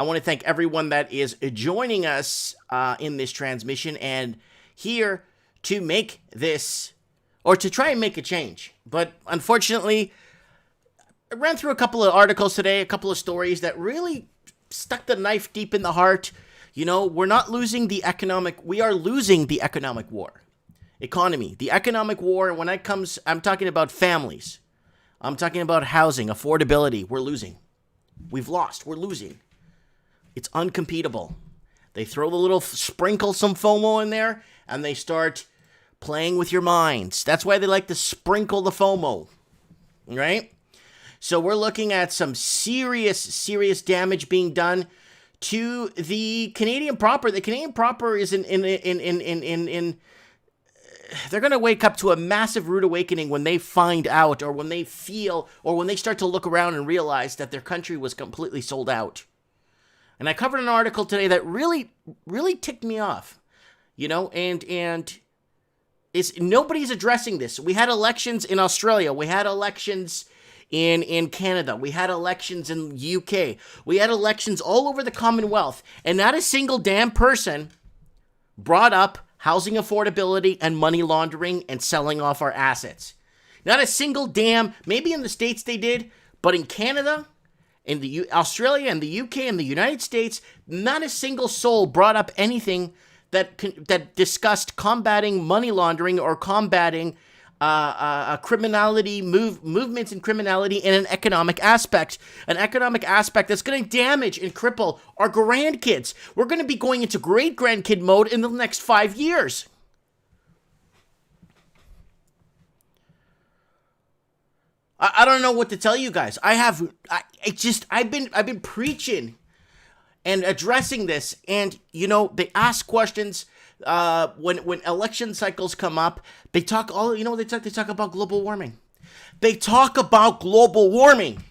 I want to thank everyone that is joining us in this transmission and here to make this, or to try and make a change. But unfortunately, I ran through a couple of articles today, a couple of stories that really stuck the knife deep in the heart. You know, we're not losing the economic, we are losing the economic war. Economy, the economic war, when it comes, I'm talking about families. I'm talking about housing, affordability, we're losing. We've lost, we're losing. It's uncompetable. They throw the little sprinkle some FOMO in there, and they start playing with your minds. That's why they like to sprinkle the FOMO, right? So we're looking at some serious damage being done to the Canadian proper. The Canadian proper is in they're going to wake up to a massive rude awakening when they find out, or when they feel, or when they start to look around and realize that their country was completely sold out. And I covered an article today that really ticked me off, you know, and nobody's addressing this. We had elections in Australia. We had elections in Canada. We had elections in UK. We had elections all over the Commonwealth. And not a single damn person brought up housing affordability and money laundering and selling off our assets. Not a single damn, maybe in the States they did, but in Canada, in the Australia and the UK and the United States, not a single soul brought up anything that discussed combating money laundering or combating criminality, movements in criminality in an economic aspect that's going to damage and cripple our grandkids. We're going to be going into great-grandkid mode in the next 5 years. I don't know what to tell you guys. I've been preaching and addressing this, and you know, they ask questions when election cycles come up. They talk they talk about global warming. They talk about global warming.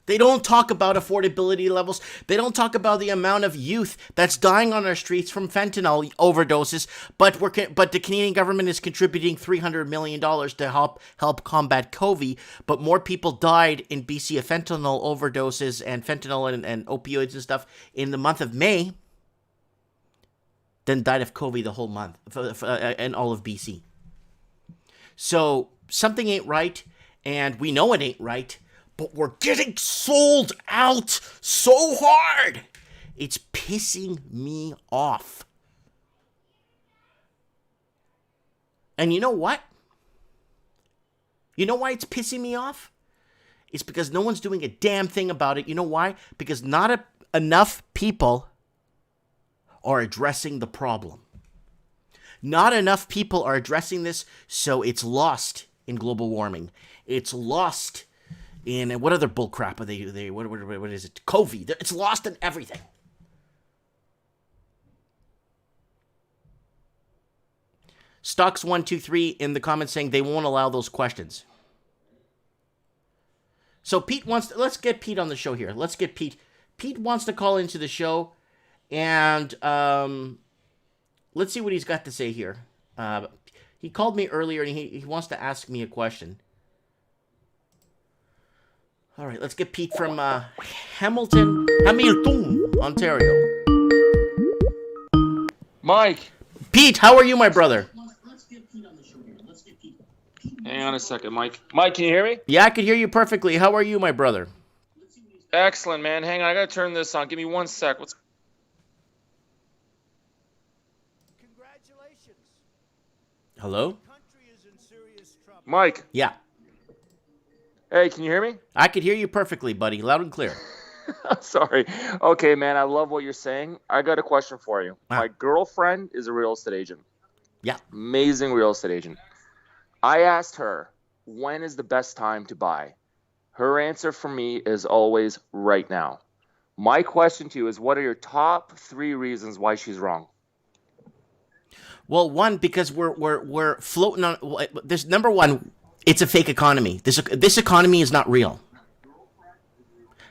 They don't talk about affordability levels. They don't talk about the amount of youth that's dying on our streets from fentanyl overdoses. But the Canadian government is contributing $300 million to help combat COVID. But more people died in BC of fentanyl overdoses and fentanyl and opioids and stuff in the month of May than died of COVID the whole month in all of BC. So something ain't right, and we know it ain't right. But we're getting sold out so hard. It's pissing me off. And you know what? You know why it's pissing me off? It's because no one's doing a damn thing about it. You know why? Because not enough people are addressing the problem. Not enough people are addressing this, so it's lost in global warming. It's lost in, what other bullcrap are they what is it? COVID. It's lost in everything. Stocks123 in the comments saying they won't allow those questions. So Pete let's get Pete on the show here. Let's get Pete. Pete wants to call into the show, and let's see what he's got to say here. He called me earlier, and he wants to ask me a question. All right, let's get Pete from Hamilton, Ontario. Mike. Pete, how are you, my brother? Let's get Pete on the show here. Let's get Pete. Hang on a second, Mike. Mike, can you hear me? Yeah, I can hear you perfectly. How are you, my brother? Excellent, man. Hang on, I gotta turn this on. Give me 1 sec. Congratulations. Hello? Country is in serious trouble. Mike. Yeah. Hey, can you hear me? I can hear you perfectly, buddy. Loud and clear. Sorry. Okay, man, I love what you're saying. I got a question for you. My girlfriend is a real estate agent. Yeah. Amazing real estate agent. I asked her, when is the best time to buy? Her answer for me is always right now. My question to you is, what are your top 3 reasons why she's wrong? Well, one, because we're floating on. There's number one. It's a fake economy. This economy is not real.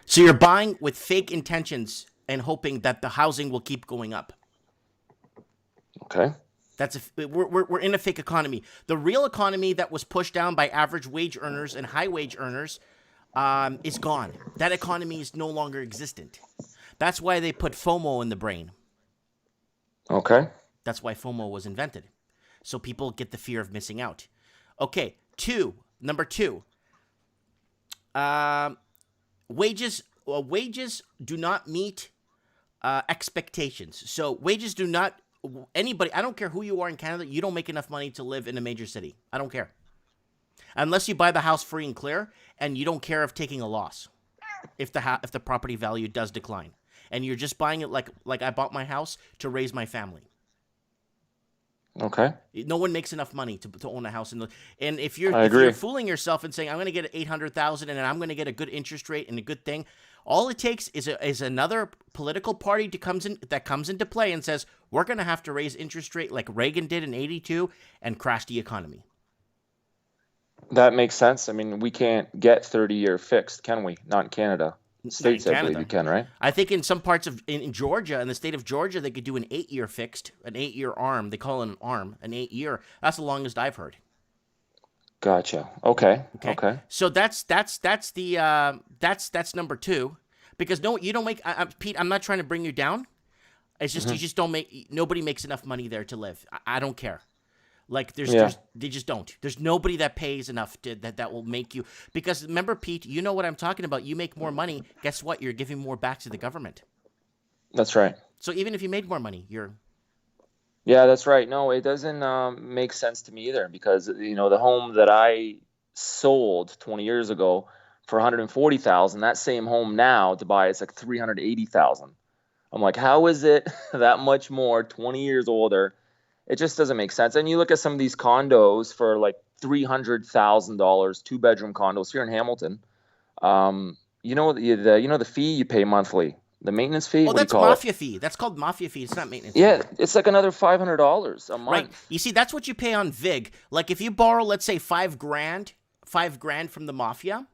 So you're buying with fake intentions and hoping that the housing will keep going up. Okay. We're in a fake economy. The real economy that was pushed down by average wage earners and high wage earners is gone. That economy is no longer existent. That's why they put FOMO in the brain. Okay. That's why FOMO was invented. So people get the fear of missing out. Okay, number two. Wages do not meet expectations. So wages do not, anybody, I don't care who you are in Canada, you don't make enough money to live in a major city. I don't care. Unless you buy the house free and clear and you don't care of taking a loss if the property value does decline. And you're just buying it like I bought my house to raise my family. Okay. No one makes enough money to own a house. And if you're fooling yourself and saying, I'm going to get $800,000 and I'm going to get a good interest rate and a good thing, all it takes is another political party that comes into play and says, we're going to have to raise interest rate like Reagan did in 82 and crash the economy. That makes sense. I mean, we can't get 30-year fixed, can we? Not in Canada. States, I believe you can, right? I think in some parts in Georgia, in the state of Georgia, they could do an 8-year fixed, an 8-year arm. They call it an arm, an 8-year. That's the longest I've heard. Gotcha. Okay. So that's number two, because no, you don't make. Pete, I'm not trying to bring you down. It's just you just don't make. Nobody makes enough money there to live. I don't care. Like they just don't. There's nobody that pays enough that will make you. Because remember, Pete, you know what I'm talking about. You make more money. Guess what? You're giving more back to the government. That's right. So even if you made more money, Yeah, that's right. No, it doesn't make sense to me either, because the home that I sold 20 years ago for $140,000, that same home now to buy it's like $380,000. I'm like, how is it that much more 20 years older? It just doesn't make sense. And you look at some of these condos for like $300,000, 2-bedroom condos here in Hamilton. The fee you pay monthly, the maintenance fee. Oh, that's mafia fee. That's called mafia fee. It's not maintenance. Yeah, it's like another $500 a month. Right. You see, that's what you pay on VIG. Like if you borrow, let's say $5,000 from the mafia,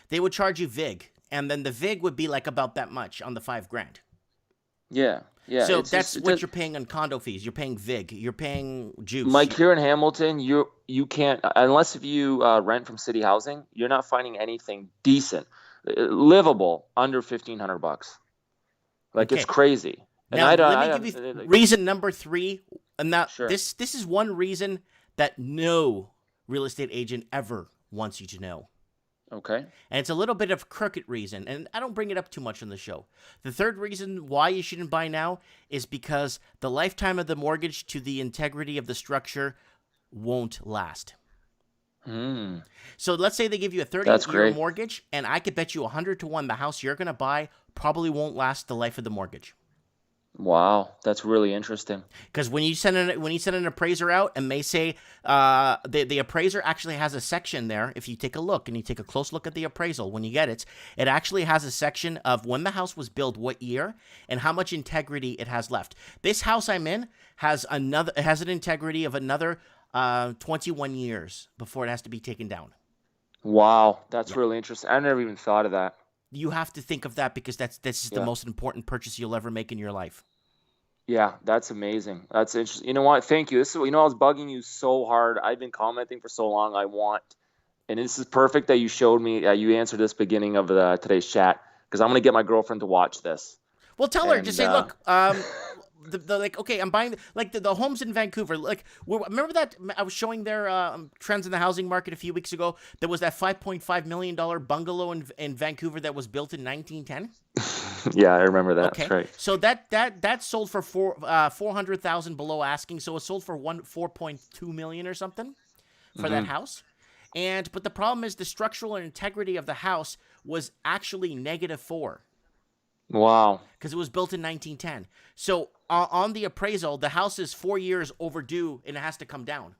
they would charge you VIG, and then the VIG would be like about that much on the $5,000. Yeah. Yeah, so that's what you're paying on condo fees. You're paying VIG. You're paying juice. Mike, here in Hamilton, you can't, unless if you rent from city housing, you're not finding anything decent, livable under $1,500. Like it's crazy. And now, let me give you reason number three. And now this is one reason that no real estate agent ever wants you to know. Okay. And it's a little bit of a crooked reason, and I don't bring it up too much on the show. The third reason why you shouldn't buy now is because the lifetime of the mortgage to the integrity of the structure won't last. So let's say they give you a 30-year mortgage, and I could bet you 100 to 1 the house you're going to buy probably won't last the life of the mortgage. Wow, that's really interesting. Because when you send an appraiser out and they say the appraiser actually has a section there. If you take a look and you take a close look at the appraisal when you get it, it actually has a section of when the house was built, what year, and how much integrity it has left. This house I'm in has an integrity of another 21 years before it has to be taken down. Wow, that's really interesting. I never even thought of that. You have to think of that because this is the most important purchase you'll ever make in your life. Yeah, that's amazing. That's interesting. You know what? Thank you. This is I was bugging you so hard. I've been commenting for so long. And this is perfect that you showed me. You answered this beginning of today's chat, because I'm gonna get my girlfriend to watch this. Well, tell her. Just say, look. I'm buying the homes in Vancouver. Like, remember that I was showing their trends in the housing market a few weeks ago. There was that $5.5 million bungalow in Vancouver that was built in 1910. Yeah, I remember that. Okay, that's right. So that sold for $400,000 below asking. So it sold for $4.2 million or something for that house. But the problem is the structural integrity of the house was actually -4. Wow. Because it was built in 1910. So on the appraisal, the house is 4 years overdue and it has to come down.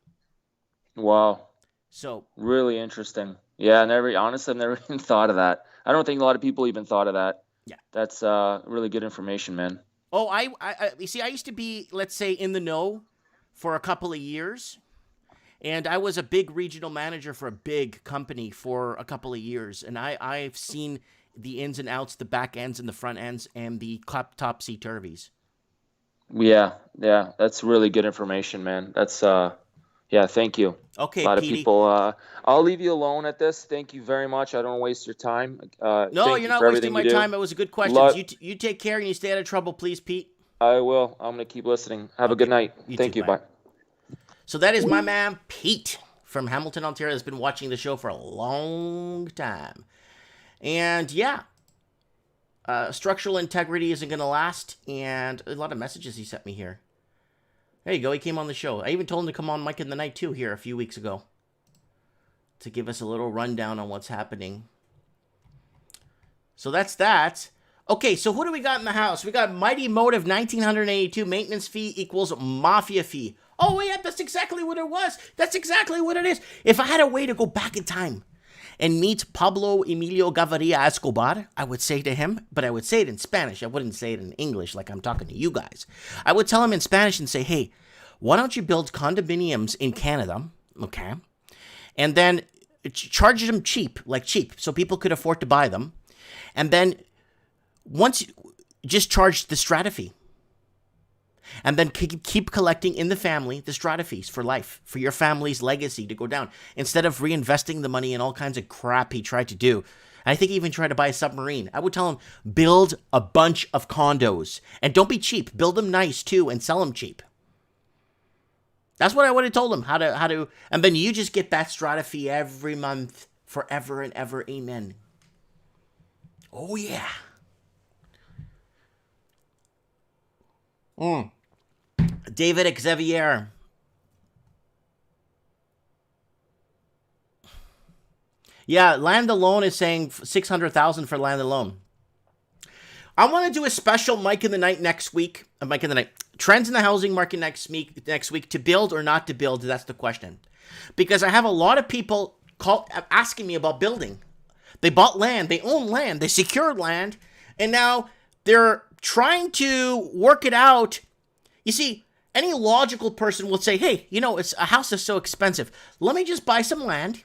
Wow. So really interesting. Yeah, honestly, I've never even thought of that. I don't think a lot of people even thought of that. Yeah. That's really good information, man. Oh, you see, I used to be, let's say, in the know for a couple of years. And I was a big regional manager for a big company for a couple of years. And I've seen the ins and outs, the back ends and the front ends, and the topsy-turvies. Yeah, that's really good information, man. That's Yeah, thank you. A Okay, lot of Petey. people. I'll leave you alone at this. Thank you very much. I don't want to waste your time. No, Thank you're you not for wasting everything my you do. time. It was a good questions. Lot. You take care and you stay out of trouble, please, Pete. I will. I'm gonna keep listening. Have a good Okay. night. You too. Thank you. Bye. Bye. So that is my man Pete from Hamilton, Ontario. Has been watching the show for a long time, and yeah, structural integrity isn't going to last. And a lot of messages he sent me here. There you go. He came on the show. I even told him to come on Mike in the Night too here a few weeks ago to give us a little rundown on what's happening. So that's that. Okay, so who do we got in the house? We got Mighty Motive 1982 maintenance fee equals mafia fee. Oh, yeah, that's exactly what it was. That's exactly what it is. If I had a way to go back in time and meet Pablo Emilio Gaviria Escobar, I would say to him, but I would say it in Spanish. I wouldn't say it in English like I'm talking to you guys. I would tell him in Spanish and say, hey, why don't you build condominiums in Canada, okay? And then charge them cheap, so people could afford to buy them. And then once just charge the strata fee. And then keep collecting in the family the strata fees for life, for your family's legacy to go down, instead of reinvesting the money in all kinds of crap he tried to do. And I think he even tried to buy a submarine. I would tell him, build a bunch of condos. And don't be cheap. Build them nice, too, and sell them cheap. That's what I would have told him, how to, and then you just get that strata fee every month, forever and ever, amen. Oh, yeah. David Xavier. Yeah, Land Alone is saying $600,000 for Land Alone. I want to do a special Mike in the Night next week. Mike in the Night. Trends in the housing market next week. To build or not to build, that's the question. Because I have a lot of people asking me about building. They bought land. They own land. They secured land. And now they're trying to work it out. You see, any logical person will say, hey, it's a house is so expensive. Let me just buy some land.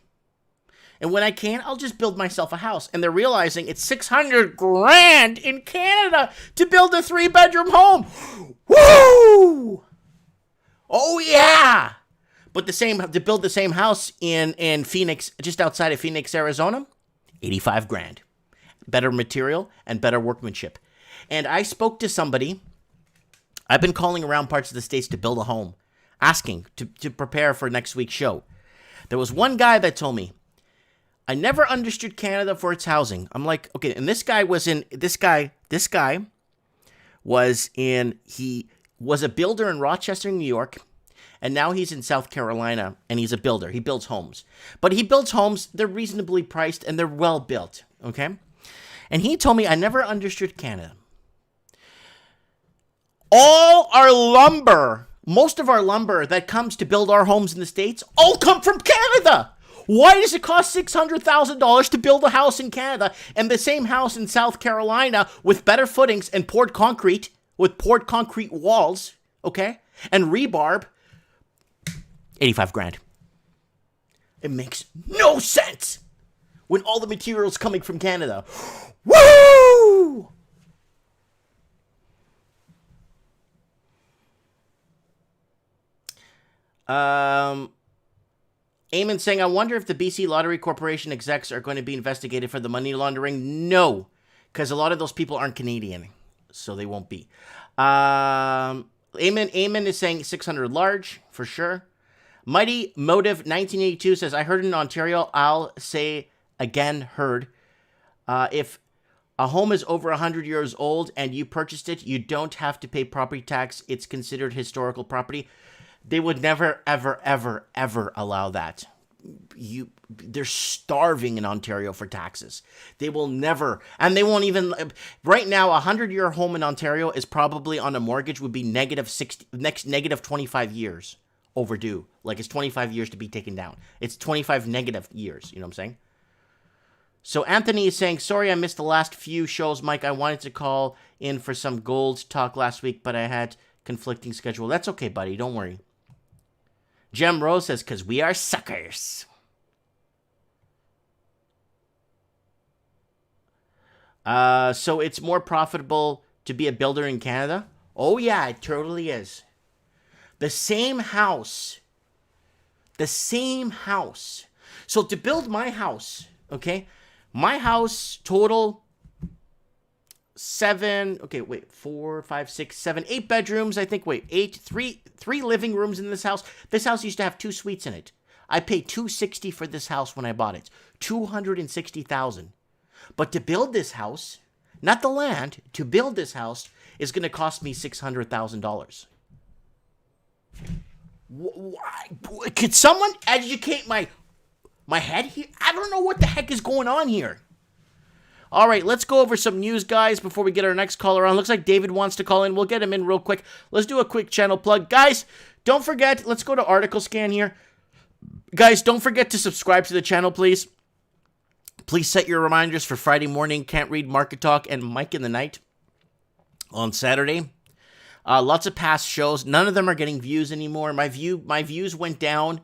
And when I can, I'll just build myself a house. And they're realizing it's $600,000 in Canada to build a 3-bedroom home. Woo! Oh, yeah. But to build the same house in Phoenix, just outside of Phoenix, Arizona, $85,000. Better material and better workmanship. And I spoke to somebody. I've been calling around parts of the States to build a home, asking to prepare for next week's show. There was one guy that told me, I never understood Canada for its housing. I'm like, okay, and he was a builder in Rochester, New York, and now he's in South Carolina, and he's a builder. He builds homes. But he builds homes, they're reasonably priced, and they're well built, okay? And he told me, I never understood Canada. All our lumber, most of our lumber that comes to build our homes in the States, all come from Canada. Why does it cost $600,000 to build a house in Canada and the same house in South Carolina with better footings and poured concrete walls, okay, and rebarb, $85,000? It makes no sense when all the material's coming from Canada. Woo! Eamon saying, I wonder if the BC Lottery Corporation execs are going to be investigated for the money laundering. No, because a lot of those people aren't Canadian, so they won't be. Eamon is saying 600 large, for sure. Mighty Motive 1982 says, I heard in Ontario, I'll say again heard, if a home is over 100 years old and you purchased it, you don't have to pay property tax. It's considered historical property. They would never, ever, ever, ever allow that. They're starving in Ontario for taxes. They will never, and they won't even. Right now, a 100-year home in Ontario is probably on a mortgage would be negative 25 years overdue. Like it's 25 years to be taken down. It's 25 negative years. You know what I'm saying? So Anthony is saying, sorry I missed the last few shows, Mike. I wanted to call in for some gold talk last week, but I had conflicting schedule. That's okay, buddy. Don't worry. Jem Rose says, because we are suckers. So it's more profitable to be a builder in Canada? Oh, yeah, it totally is. The same house The same house. So to build my house, okay, my house total 7, okay, wait, 4, 5, 6, 7, 8 bedrooms, I think, wait, 8, 3 living rooms in this house. This house used to have 2 suites in it. I paid $260 for this house when I bought it. $260,000. But to build this house, not the land, to build this house is going to cost me $600,000. Could someone educate my head here? I don't know what the heck is going on here. All right, let's go over some news, guys, before we get our next caller on. Looks like David wants to call in. We'll get him in real quick. Let's do a quick channel plug. Guys, don't forget, let's go to article scan here. Guys, don't forget to subscribe to the channel, please. Please set your reminders for Friday morning, Can't Read Market Talk, and Mike in the Night on Saturday. Lots of past shows. None of them are getting views anymore. My views went down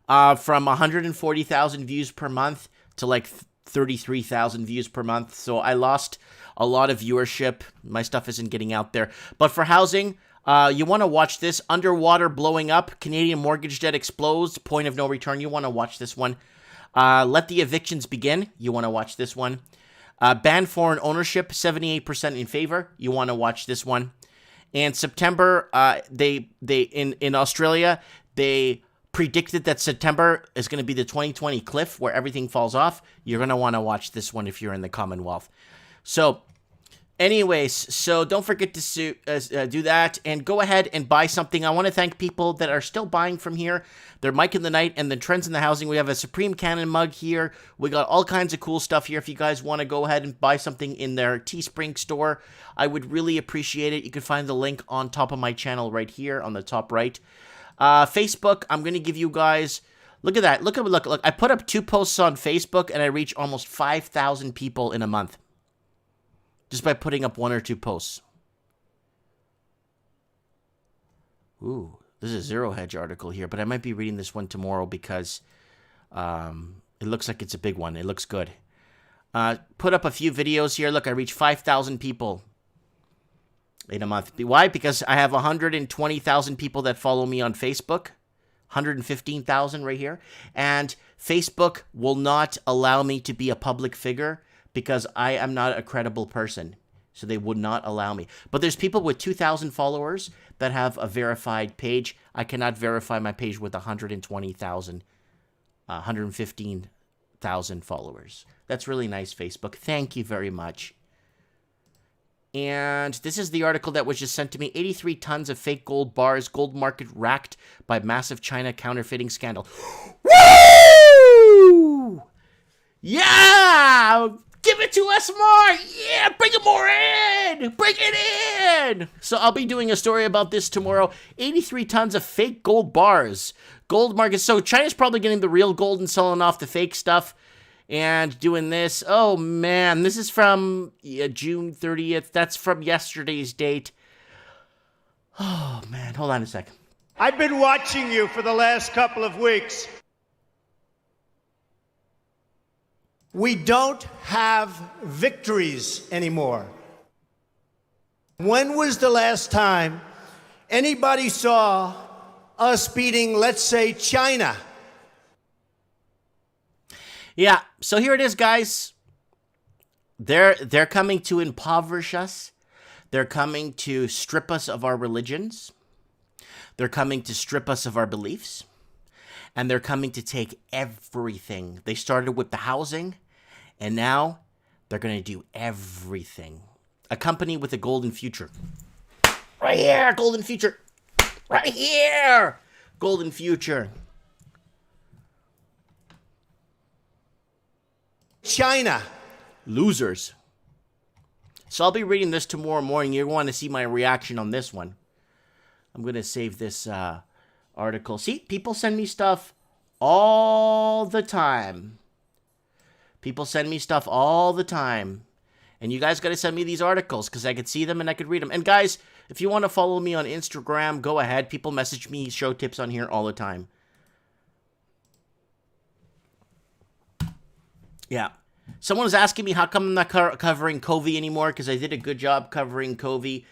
from 140,000 views per month to like 33,000 views per month. So I lost a lot of viewership. My stuff isn't getting out there. But for housing, you want to watch this. Underwater blowing up. Canadian mortgage debt explodes. Point of no return. You want to watch this one. Let the evictions begin. You want to watch this one. Ban foreign ownership. 78% in favor. You want to watch this one. And September, in Australia, they predicted that September is going to be the 2020 cliff where everything falls off. You're going to want to watch this one if you're in the Commonwealth. So, anyways, so don't forget to do that and go ahead and buy something. I want to thank people that are still buying from here. They're Mike in the Night and the Trends in the Housing. We have a Supreme Cannon mug here. We got all kinds of cool stuff here. If you guys want to go ahead and buy something in their Teespring store, I would really appreciate it. You can find the link on top of my channel right here on the top right. Facebook, I'm going to give you guys, look at that. Look. I put up 2 posts on Facebook and I reach almost 5,000 people in a month. Just by putting up 1 or 2 posts. Ooh, this is a Zero Hedge article here, but I might be reading this one tomorrow because it looks like it's a big one. It looks good. Put up a few videos here. Look, I reach 5,000 people in a month. Why? Because I have 120,000 people that follow me on Facebook. 115,000 right here. And Facebook will not allow me to be a public figure because I am not a credible person. So they would not allow me. But there's people with 2,000 followers that have a verified page. I cannot verify my page with 120,000, 115,000 followers. That's really nice, Facebook. Thank you very much. And this is the article that was just sent to me. 83 tons of fake gold bars. Gold market racked by massive China counterfeiting scandal. Woo! Yeah! Give it to us more! Yeah! Bring it more in! Bring it in! So I'll be doing a story about this tomorrow. 83 tons of fake gold bars. Gold market. So China's probably getting the real gold and selling off the fake stuff. And doing this. Oh, man. This is from June 30th. That's from yesterday's date. Oh, man. Hold on a second. I've been watching you for the last couple of weeks. We don't have victories anymore. When was the last time anybody saw us beating, let's say, China? Yeah, so here it is, guys. They're coming to impoverish us. They're coming to strip us of our religions. They're coming to strip us of our beliefs. And they're coming to take everything. They started with the housing, and now they're going to do everything. A company with a golden future. Right here, golden future. Right here, golden future. China. Losers. So I'll be reading this tomorrow morning. You want to see my reaction on this one. I'm going to save this article. See, people send me stuff all the time. People send me stuff all the time. And you guys got to send me these articles because I could see them and I could read them. And guys, if you want to follow me on Instagram, go ahead. People message me show tips on here all the time. Yeah. Someone was asking me how come I'm not covering COVID anymore because I did a good job covering COVID.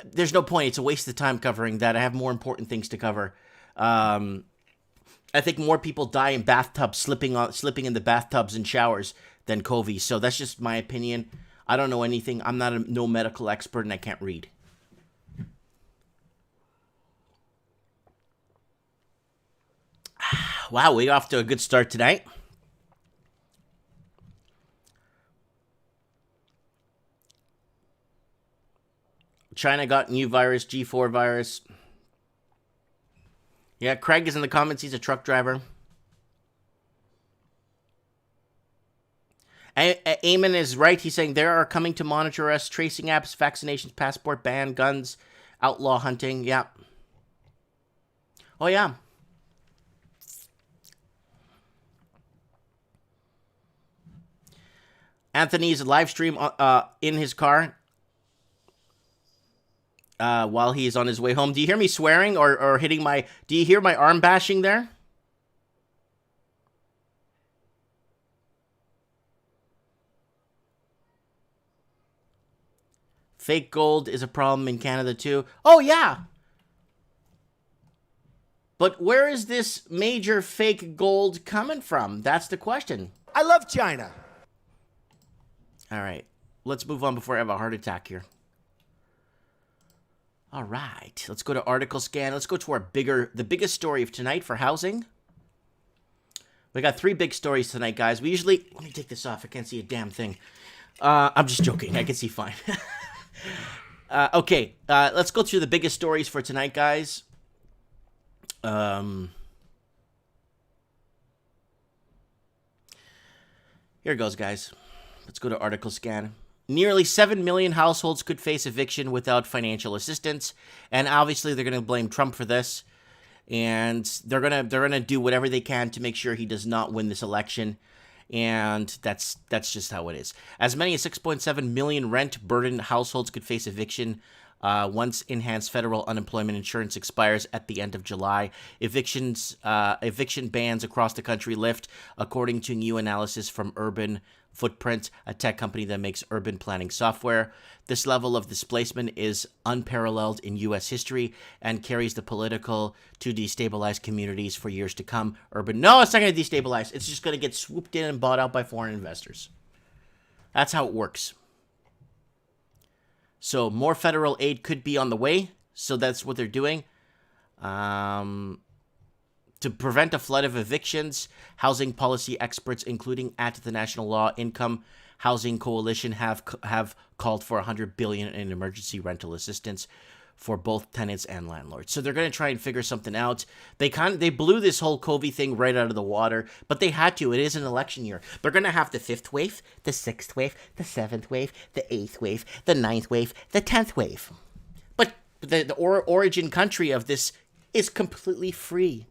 There's no point. It's a waste of time covering that. I have more important things to cover. I think more people die in bathtubs, slipping in the bathtubs and showers than COVID. So that's just my opinion. I don't know anything. I'm not no medical expert, and I can't read. Wow, we're off to a good start tonight. China got new virus, G4 virus. Yeah, Craig is in the comments. He's a truck driver. Eamon is right. He's saying there are coming to monitor us, tracing apps, vaccinations, passport ban, guns, outlaw hunting. Yeah. Oh, yeah. Anthony's live stream in his car while he's on his way home. Do you hear me swearing or hitting my... Do you hear my arm bashing there? Fake gold is a problem in Canada too. Oh, yeah. But where is this major fake gold coming from? That's the question. I love China. All right. Let's move on before I have a heart attack here. All right. Let's go to article scan. Let's go to the biggest story of tonight for housing. We got 3 big stories tonight, guys. We usually... Let me take this off. I can't see a damn thing. I'm just joking. I can see fine. Okay. Let's go through the biggest stories for tonight, guys. Here it goes, guys. Let's go to article scan. Nearly 7 million households could face eviction without financial assistance, and obviously they're going to blame Trump for this, and they're gonna do whatever they can to make sure he does not win this election, and that's just how it is. As many as 6.7 million rent-burdened households could face eviction once enhanced federal unemployment insurance expires at the end of July. Eviction bans across the country lift, according to new analysis from Urban Footprint, a tech company that makes urban planning software. This level of displacement is unparalleled in U.S. history and carries the political to destabilize communities for years to come. No, it's not going to destabilize. It's just going to get swooped in and bought out by foreign investors. That's how it works. So more federal aid could be on the way. So that's what they're doing. To prevent a flood of evictions, housing policy experts, including at the National Law Income Housing Coalition, have called for $100 billion in emergency rental assistance for both tenants and landlords. So they're going to try and figure something out. They blew this whole COVID thing right out of the water, but they had to. It is an election year. They're going to have the 5th wave, the 6th wave, the 7th wave, the 8th wave, the 9th wave, the 10th wave. But the origin country of this is completely free.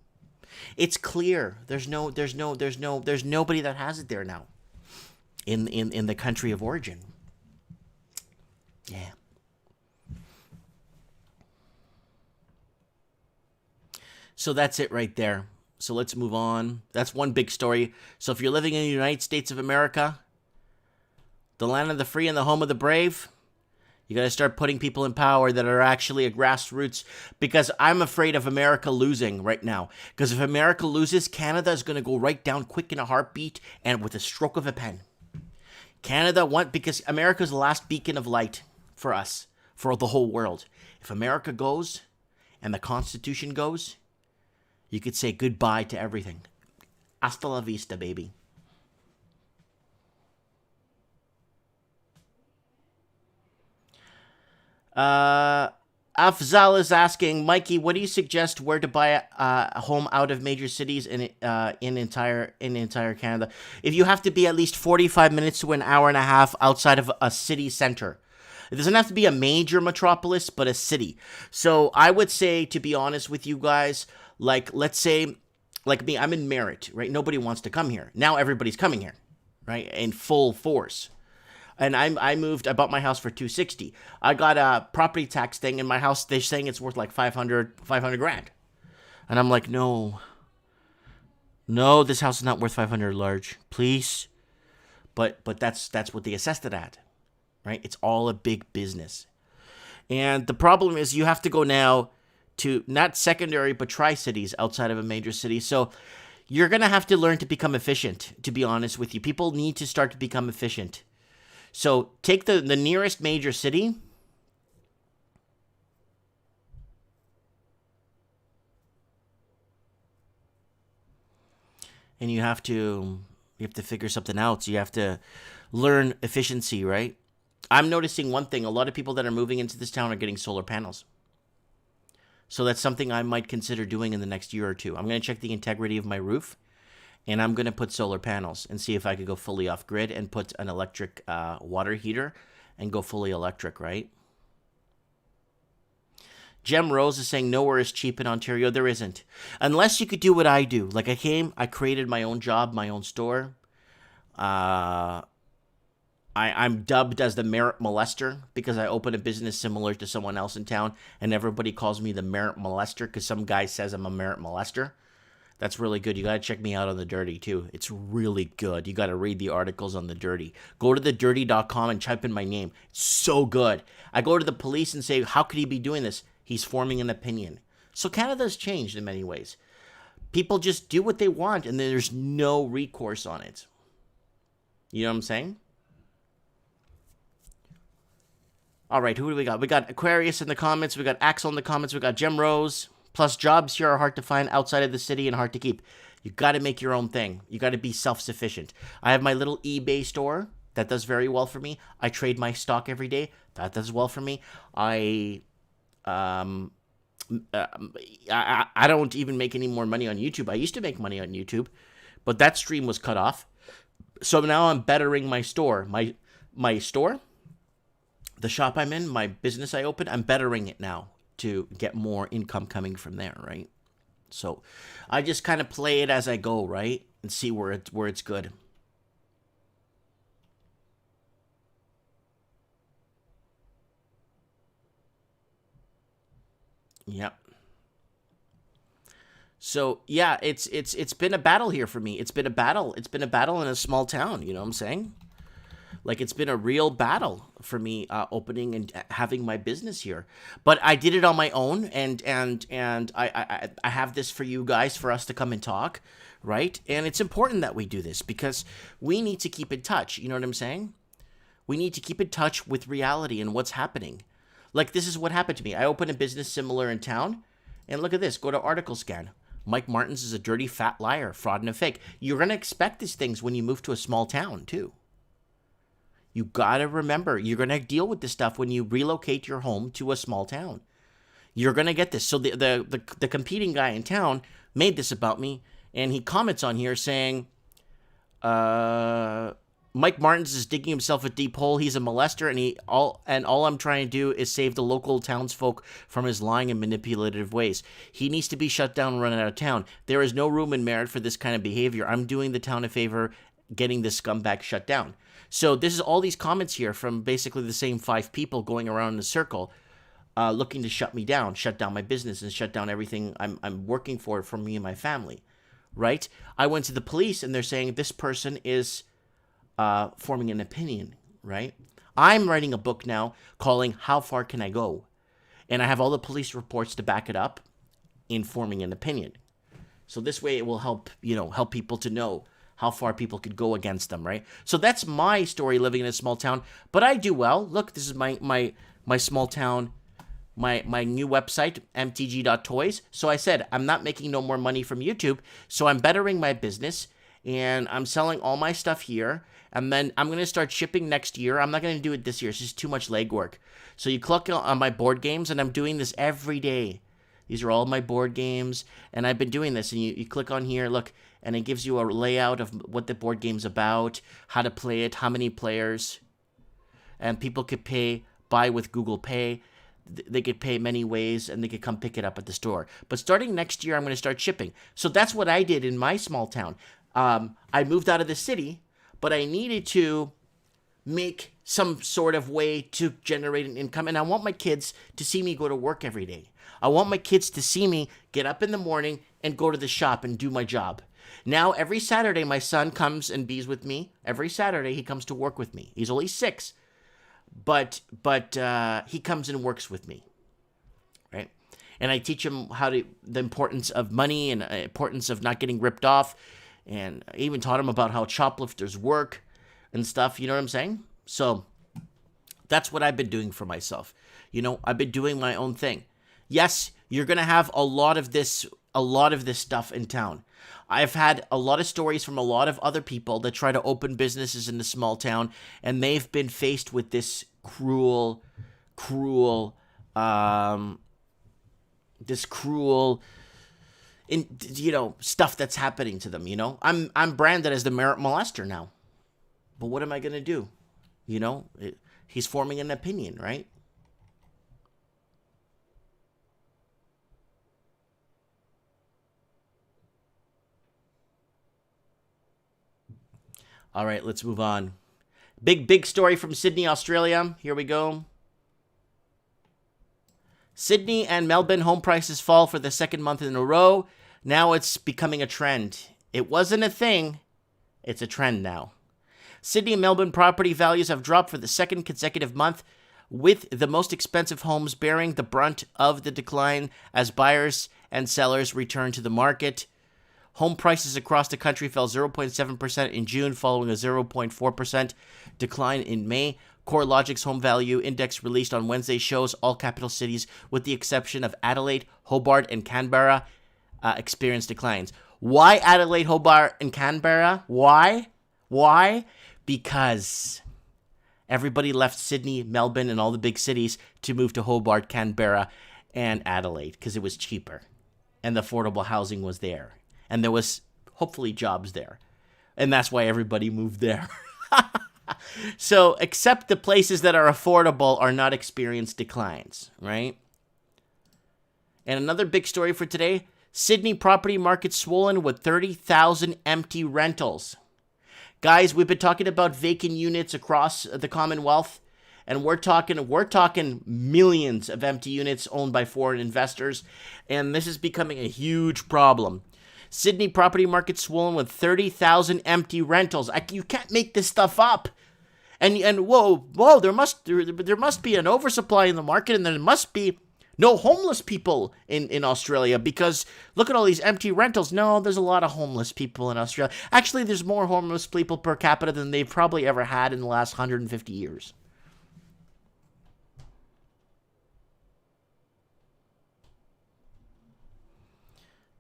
It's clear. There's nobody that has it there now. In the country of origin. Yeah. So that's it right there. So let's move on. That's one big story. So if you're living in the United States of America, the land of the free and the home of the brave, you got to start putting people in power that are actually a grassroots, because I'm afraid of America losing right now. Because if America loses, Canada is going to go right down quick in a heartbeat and with a stroke of a pen. Because America is the last beacon of light for us, for the whole world. If America goes and the Constitution goes, you could say goodbye to everything. Hasta la vista, baby. Afzal is asking, Mikey, what do you suggest where to buy a home out of major cities in entire Canada? If you have to be at least 45 minutes to an hour and a half outside of a city center. It doesn't have to be a major metropolis, but a city. So I would say, to be honest with you guys, like, let's say, like me, I'm in Merritt, right? Nobody wants to come here. Now everybody's coming here, right? In full force. And I bought my house for $260. I got a property tax thing in my house. They're saying it's worth like 500 grand. And I'm like, no, this house is not worth 500 large, please. But that's what they assessed it at, right? It's all a big business. And the problem is you have to go now to not secondary, but tri-cities outside of a major city. So you're going to have to learn to become efficient, to be honest with you. People need to start to become efficient. So take the nearest major city. And you have to figure something out. So you have to learn efficiency, right? I'm noticing one thing. A lot of people that are moving into this town are getting solar panels. So that's something I might consider doing in the next year or two. I'm going to check the integrity of my roof, and I'm going to put solar panels and see if I could go fully off grid and put an electric water heater and go fully electric, right? Jem Rose is saying nowhere is cheap in Ontario. There isn't. Unless you could do what I do. Like I created my own job, my own store. I'm dubbed as the merit molester because I open a business similar to someone else in town, and everybody calls me the merit molester because some guy says I'm a merit molester. That's really good. You got to check me out on The Dirty, too. It's really good. You got to read the articles on The Dirty. Go to thedirty.com and type in my name. It's so good. I go to the police and say, how could he be doing this? He's forming an opinion. So Canada's changed in many ways. People just do what they want, and there's no recourse on it. You know what I'm saying? All right, who do we got? We got Aquarius in the comments. We got Axel in the comments. We got Jem Rose. Plus, jobs here are hard to find outside of the city and hard to keep. You got to make your own thing. You got to be self-sufficient. I have my little eBay store. That does very well for me. I trade my stock every day. That does well for me. I don't even make any more money on YouTube. I used to make money on YouTube, but that stream was cut off. So now I'm bettering my store. My store, the shop I'm in, my business I opened, I'm bettering it now to get more income coming from there, right? So I just kind of play it as I go, right? And see where it's good. Yep. So yeah, it's been a battle here for me. It's been a battle. It's been a battle in a small town. You know what I'm saying? Like it's been a real battle for me opening and having my business here. But I did it on my own, and I have this for you guys, for us to come and talk, right? And it's important that we do this because we need to keep in touch. You know what I'm saying? We need to keep in touch with reality and what's happening. Like, this is what happened to me. I opened a business similar in town, and look at this. Go to article scan. Mike Martins is a dirty, fat liar, fraud, and a fake. You're going to expect these things when you move to a small town, too. You got to remember, you're going to deal with this stuff when you relocate your home to a small town. You're going to get this. So the competing guy in town made this about me, and he comments on here saying, Mike Martins is digging himself a deep hole. He's a molester, and all I'm trying to do is save the local townsfolk from his lying and manipulative ways. He needs to be shut down and run out of town. There is no room in merit for this kind of behavior. I'm doing the town a favor, getting this scumbag shut down. So this is all these comments here from basically the same 5 people going around in a circle, looking to shut me down, shut down my business, and shut down everything I'm working for me and my family, right? I went to the police, and they're saying this person is forming an opinion, right? I'm writing a book now calling How Far Can I Go? And I have all the police reports to back it up in forming an opinion. So this way it will help people to know how far people could go against them, right? So that's my story living in a small town, but I do well. Look, this is my small town, my new website, mtg.toys. So I said, I'm not making no more money from YouTube, so I'm bettering my business, and I'm selling all my stuff here, and then I'm going to start shipping next year. I'm not going to do it this year. It's just too much legwork. So you click on my board games, and I'm doing this every day. These are all my board games, and I've been doing this, and you click on here, look, and it gives you a layout of what the board game's about, how to play it, how many players, and people could buy with Google Pay. They could pay many ways, and they could come pick it up at the store. But starting next year, I'm going to start shipping. So that's what I did in my small town. I moved out of the city, but I needed to make some sort of way to generate an income, and I want my kids to see me go to work every day. I want my kids to see me get up in the morning and go to the shop and do my job. Now, every Saturday, my son comes and bees with me. Every Saturday, he comes to work with me. He's only 6, but he comes and works with me, right? and I teach them the importance of money and importance of not getting ripped off. And I even taught them about how shoplifters work and stuff. You know what I'm saying? So that's what I've been doing for myself. I've been doing my own thing. Yes, you're going to have a lot of this stuff in town. I've had a lot of stories from a lot of other people that try to open businesses in the small town, and they've been faced with this cruel, stuff that's happening to them. I'm branded as the merit molester now, but what am I gonna do? He's forming an opinion, right? All right, let's move on. Big story from Sydney, Australia. Here we go. Sydney and Melbourne home prices fall for the second month in a row. Now it's becoming a trend. It wasn't a thing. It's a trend now. Sydney and Melbourne property values have dropped for the second consecutive month, with the most expensive homes bearing the brunt of the decline as buyers and sellers return to the market. Home prices across the country fell 0.7% in June, following a 0.4% decline in May. CoreLogic's home value index released on Wednesday shows all capital cities, with the exception of Adelaide, Hobart, and Canberra, experienced declines. Why Adelaide, Hobart, and Canberra? Why? Because everybody left Sydney, Melbourne, and all the big cities to move to Hobart, Canberra, and Adelaide because it was cheaper and the affordable housing was there. And there was hopefully jobs there. And that's why everybody moved there. So, except the places that are affordable are not experiencing declines, right? And another big story for today, Sydney property market swollen with 30,000 empty rentals. Guys, we've been talking about vacant units across the Commonwealth, and we're talking millions of empty units owned by foreign investors, and this is becoming a huge problem. Sydney property market swollen with 30,000 empty rentals. You can't make this stuff up. And whoa, there must be an oversupply in the market, and there must be no homeless people in Australia, because look at all these empty rentals. No, there's a lot of homeless people in Australia. Actually, there's more homeless people per capita than they've probably ever had in the last 150 years.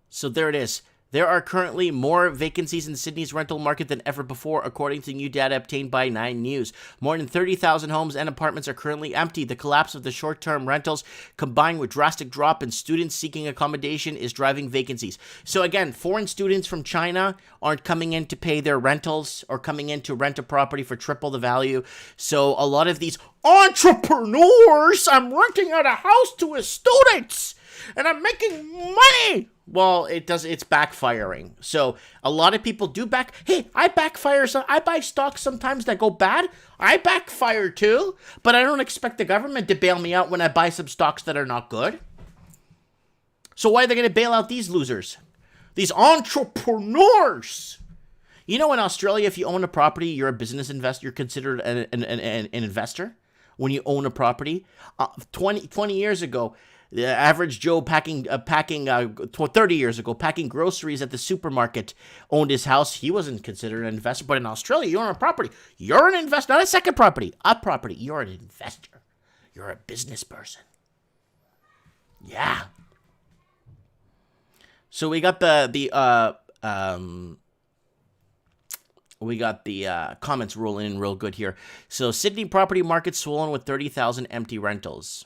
So there it is. There are currently more vacancies in Sydney's rental market than ever before, according to new data obtained by 9 News. More than 30,000 homes and apartments are currently empty. The collapse of the short-term rentals, combined with drastic drop in students seeking accommodation, is driving vacancies. So again, foreign students from China aren't coming in to pay their rentals or coming in to rent a property for triple the value. So a lot of these entrepreneurs, I'm renting out a house to a student and I'm making money. Well, it's backfiring. So a lot of people do I backfire. So I buy stocks sometimes that go bad. I backfire too, but I don't expect the government to bail me out when I buy some stocks that are not good. So why are they going to bail out these losers? These entrepreneurs. In Australia, if you own a property, you're a business investor. You're considered an investor when you own a property. 20 years ago, the average Joe 30 years ago, packing groceries at the supermarket owned his house. He wasn't considered an investor. But in Australia, you own a property. You're an investor, not a second property. A property. You're an investor. You're a business person. Yeah. So we got the comments rolling in real good here. So Sydney property market swollen with 30,000 empty rentals.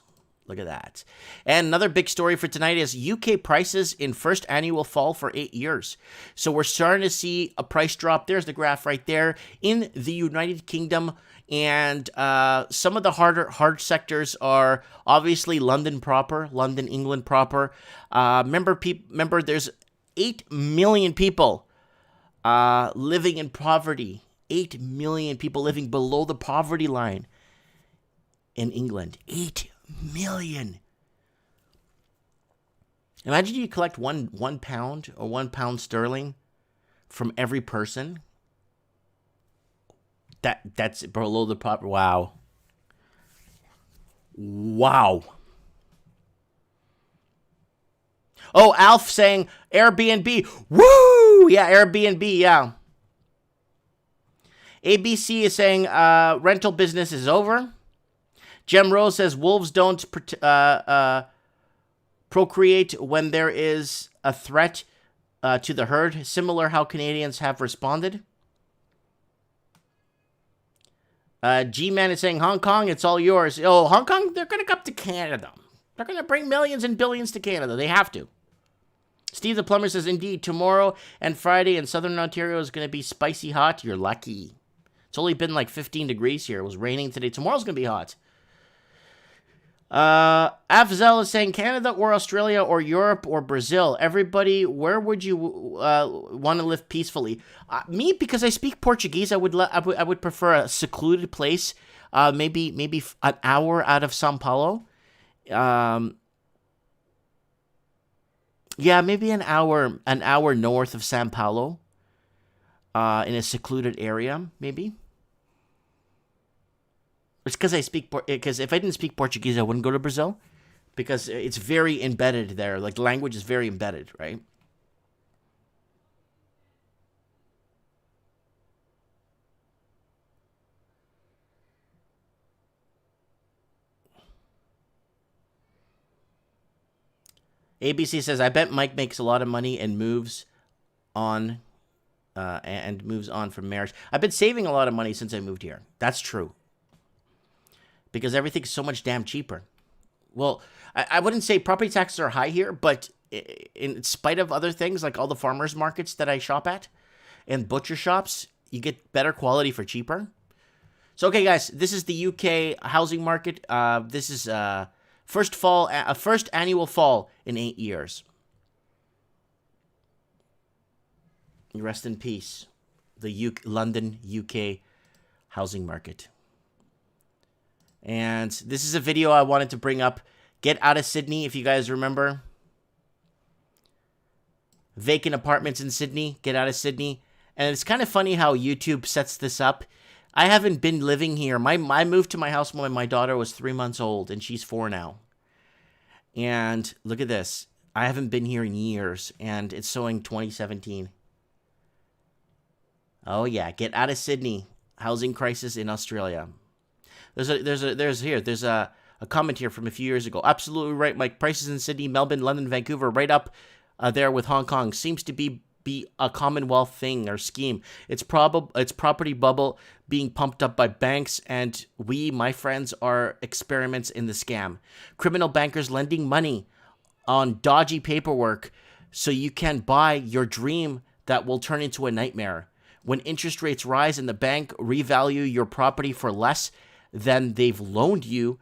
Look at that. And another big story for tonight is UK prices in first annual fall for 8 years. So we're starting to see a price drop. There's the graph right there in the United Kingdom. And some of the hard sectors are obviously London, England proper. Remember, there's 8 million people living in poverty. 8 million people living below the poverty line in England. 8 million. Imagine you collect one pound or £1 sterling from every person. That's below the poverty. Wow. Oh, Alf saying Airbnb. Woo! Yeah, Airbnb, yeah. ABC is saying rental business is over. Jem Rose says wolves don't procreate when there is a threat to the herd. Similar how Canadians have responded. G-Man is saying, Hong Kong, it's all yours. Oh, Hong Kong, they're going to come to Canada. They're going to bring millions and billions to Canada. They have to. Steve the Plumber says, indeed, tomorrow and Friday in Southern Ontario is going to be spicy hot. You're lucky. It's only been like 15 degrees here. It was raining today. Tomorrow's going to be hot. Afzel is saying Canada or Australia or Europe or Brazil. Everybody, where would you want to live peacefully? Me, because I speak Portuguese, I would prefer a secluded place. Maybe an hour out of São Paulo. Yeah, maybe an hour north of São Paulo. In a secluded area, maybe. It's because if I didn't speak Portuguese, I wouldn't go to Brazil, because it's very embedded there. Like, the language is very embedded, right? ABC says, I bet Mike makes a lot of money and moves on from marriage. I've been saving a lot of money since I moved here. That's true. Because everything's so much damn cheaper. Well, I wouldn't say property taxes are high here, but in spite of other things, like all the farmers markets that I shop at and butcher shops, you get better quality for cheaper. So, okay, guys, this is the UK housing market. This is first annual fall in 8 years. Rest in peace, the London, UK housing market. And this is a video I wanted to bring up. Get out of Sydney, if you guys remember. Vacant apartments in Sydney. Get out of Sydney. And it's kind of funny how YouTube sets this up. I haven't been living here. I moved to my house when my daughter was 3 months old, and she's 4 now. And look at this. I haven't been here in years, and it's showing 2017. Oh yeah, get out of Sydney. Housing crisis in Australia. There's a comment here from a few years ago. Absolutely right, Mike. Prices in Sydney, Melbourne, London, Vancouver, right up there with Hong Kong. Seems to be a Commonwealth thing or scheme. It's property bubble being pumped up by banks, and we, my friends, are experiments in the scam. Criminal bankers lending money on dodgy paperwork so you can buy your dream that will turn into a nightmare. When interest rates rise and the bank revalue your property for less than they've loaned you,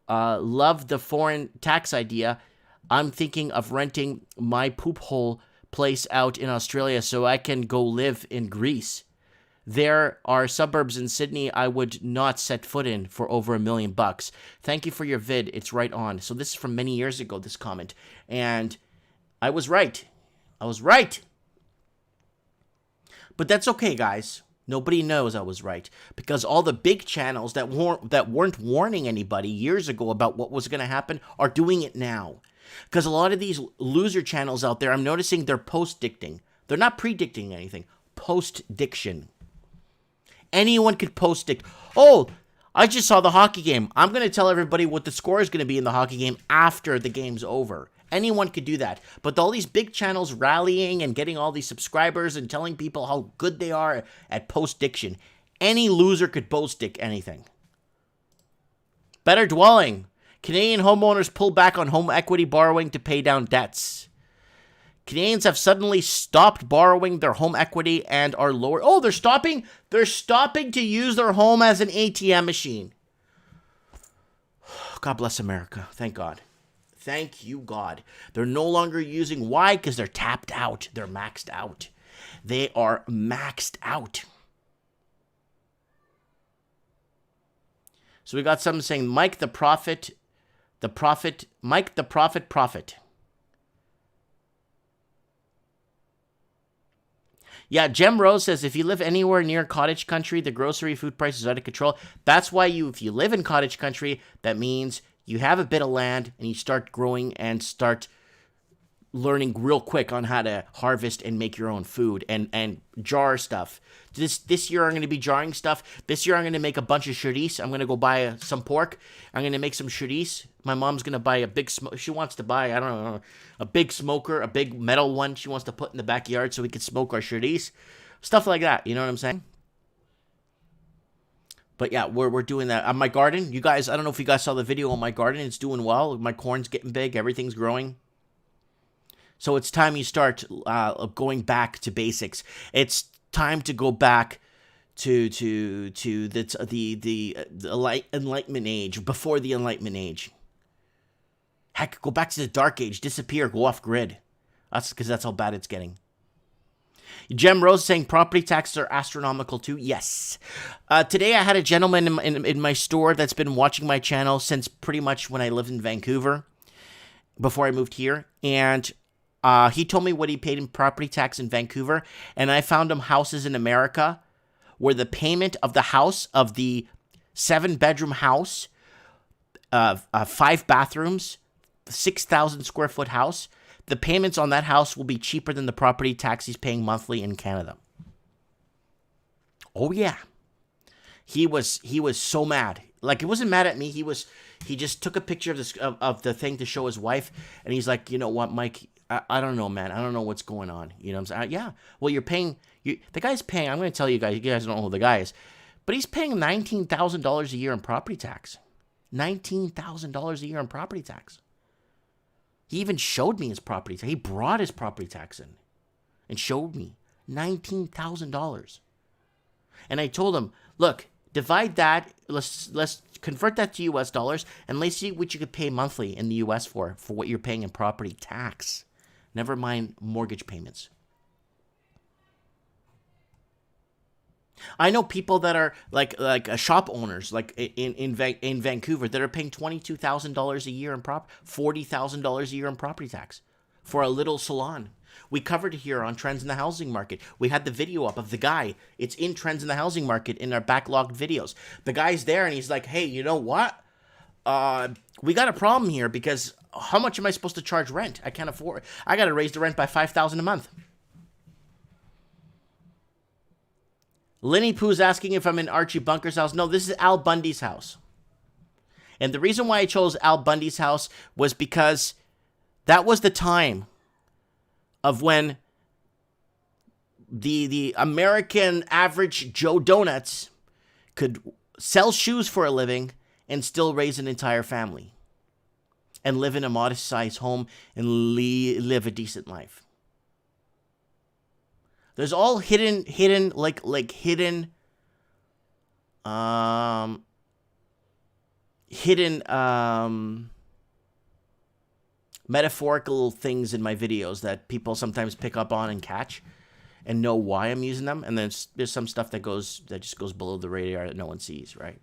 love the foreign tax idea. I'm thinking of renting my poop hole place out in Australia so I can go live in Greece. There are suburbs in Sydney I would not set foot in for over $1 million. Thank you for your vid. It's right on. So this is from many years ago, this comment. And I was right. But that's okay, guys. Nobody knows I was right, because all the big channels that weren't warning anybody years ago about what was going to happen are doing it now. Because a lot of these loser channels out there, I'm noticing they're post-dicting. They're not predicting anything. Post-diction. Anyone could post-dict. Oh, I just saw the hockey game. I'm going to tell everybody what the score is going to be in the hockey game after the game's over. Anyone could do that. But all these big channels rallying and getting all these subscribers and telling people how good they are at post-diction. Any loser could post-dict anything. Better dwelling. Canadian homeowners pull back on home equity borrowing to pay down debts. Canadians have suddenly stopped borrowing their home equity and are lower. Oh, they're stopping? They're stopping to use their home as an ATM machine. God bless America. Thank God. Thank you, God. They're no longer using. Why? Because they're tapped out. They're maxed out. They are maxed out. So we got someone saying, Mike the Prophet. Mike the Prophet. Yeah, Jem Rose says, if you live anywhere near cottage country, the grocery food price is out of control. That's why if you live in cottage country, that means you have a bit of land and you start growing and start learning real quick on how to harvest and make your own food and jar stuff. This year I'm going to be jarring stuff. This year I'm going to make a bunch of chorizo. I'm going to go buy some pork. I'm going to make some chorizo. My mom's going to buy a big she wants to buy, I don't know, a big smoker, a big metal one she wants to put in the backyard so we can smoke our chorizo. Stuff like that, you know what I'm saying? But yeah, we're doing that. On my garden, you guys, I don't know if you guys saw the video on my garden. It's doing well. My corn's getting big. Everything's growing. So it's time you start going back to basics. It's time to go back to the Enlightenment age, before the Enlightenment age. Heck, go back to the Dark Age, disappear, go off grid. That's because that's how bad it's getting. Jem Rose saying property taxes are astronomical too. Yes. Today I had a gentleman in my store that's been watching my channel since pretty much when I lived in Vancouver, before I moved here, and he told me what he paid in property tax in Vancouver, and I found him houses in America where the payment of the house, of the 7-bedroom house, 5 bathrooms, 6,000 square foot house, the payments on that house will be cheaper than the property tax he's paying monthly in Canada. Oh yeah. He was so mad. Like, he wasn't mad at me. He just took a picture of the thing to show his wife, and he's like, you know what, Mike, I don't know, man. I don't know what's going on. You know what I'm saying? Yeah. Well, the guy's paying, I'm going to tell you guys don't know who the guy is, but he's paying $19,000 a year in property tax. $19,000 a year in property tax. He even showed me his property tax. He brought his property tax in and showed me $19,000. And I told him, look, divide that. Let's convert that to US dollars, and let's see what you could pay monthly in the US for what you're paying in property tax. Never mind mortgage payments. I know people that are like shop owners, like in Vancouver, that are paying $22,000 a year in $40,000 a year in property tax for a little salon. We covered it here on Trends in the Housing Market. We had the video up of the guy. It's in Trends in the Housing Market in our backlogged videos. The guy's there and he's like, hey, you know what? We got a problem here because how much am I supposed to charge rent? I can't afford it. I got to raise the rent by $5,000 a month. Lenny Pooh's asking if I'm in Archie Bunker's house. No, this is Al Bundy's house. And the reason why I chose Al Bundy's house was because that was the time of when the American average Joe Donuts could sell shoes for a living and still raise an entire family and live in a modest-sized home and live a decent life. There's all hidden metaphorical things in my videos that people sometimes pick up on and catch and know why I'm using them. And then there's some stuff that just goes below the radar that no one sees, right?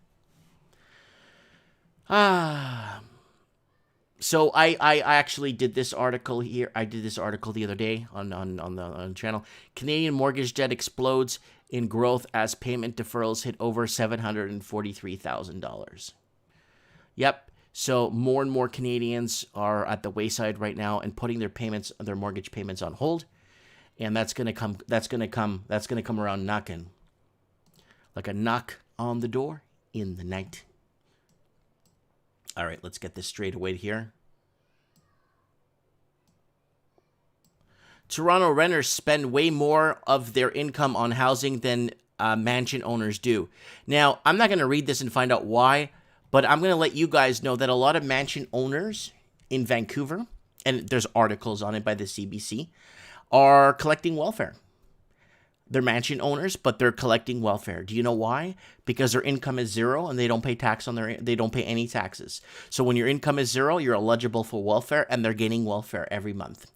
So I actually did this article here. I did this article the other day on the channel. Canadian mortgage debt explodes in growth as payment deferrals hit over $743,000. Yep. So more and more Canadians are at the wayside right now and putting their mortgage payments on hold, and that's gonna come around knocking, like a knock on the door in the night. All right, let's get this straight away here. Toronto renters spend way more of their income on housing than mansion owners do. Now, I'm not going to read this and find out why, but I'm going to let you guys know that a lot of mansion owners in Vancouver, and there's articles on it by the CBC, are collecting welfare. They're mansion owners, but they're collecting welfare. Do you know why? Because their income is zero and they don't pay they don't pay any taxes. So when your income is zero, you're eligible for welfare, and they're getting welfare every month.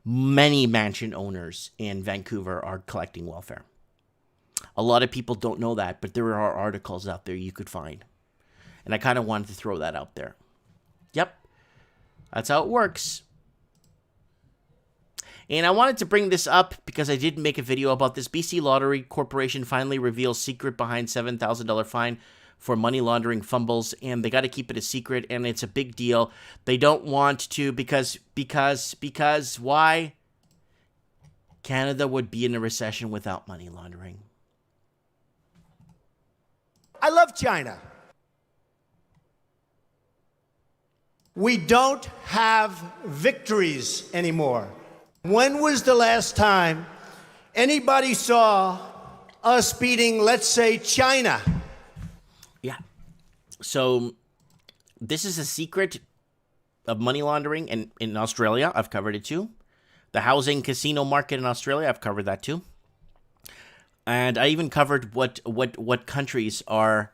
Many mansion owners in Vancouver are collecting welfare. A lot of people don't know that, but there are articles out there you could find. And I kind of wanted to throw that out there. Yep. That's how it works. And I wanted to bring this up because I did make a video about this. BC Lottery Corporation finally reveals secret behind $7,000 fine for money laundering fumbles, and they got to keep it a secret, and it's a big deal. They don't want to because why? Canada would be in a recession without money laundering. I love China. We don't have victories anymore. When was the last time anybody saw us beating, let's say, China? Yeah. So this is a secret of money laundering in Australia. I've covered it too. The housing casino market in Australia, I've covered that too. And I even covered what countries are,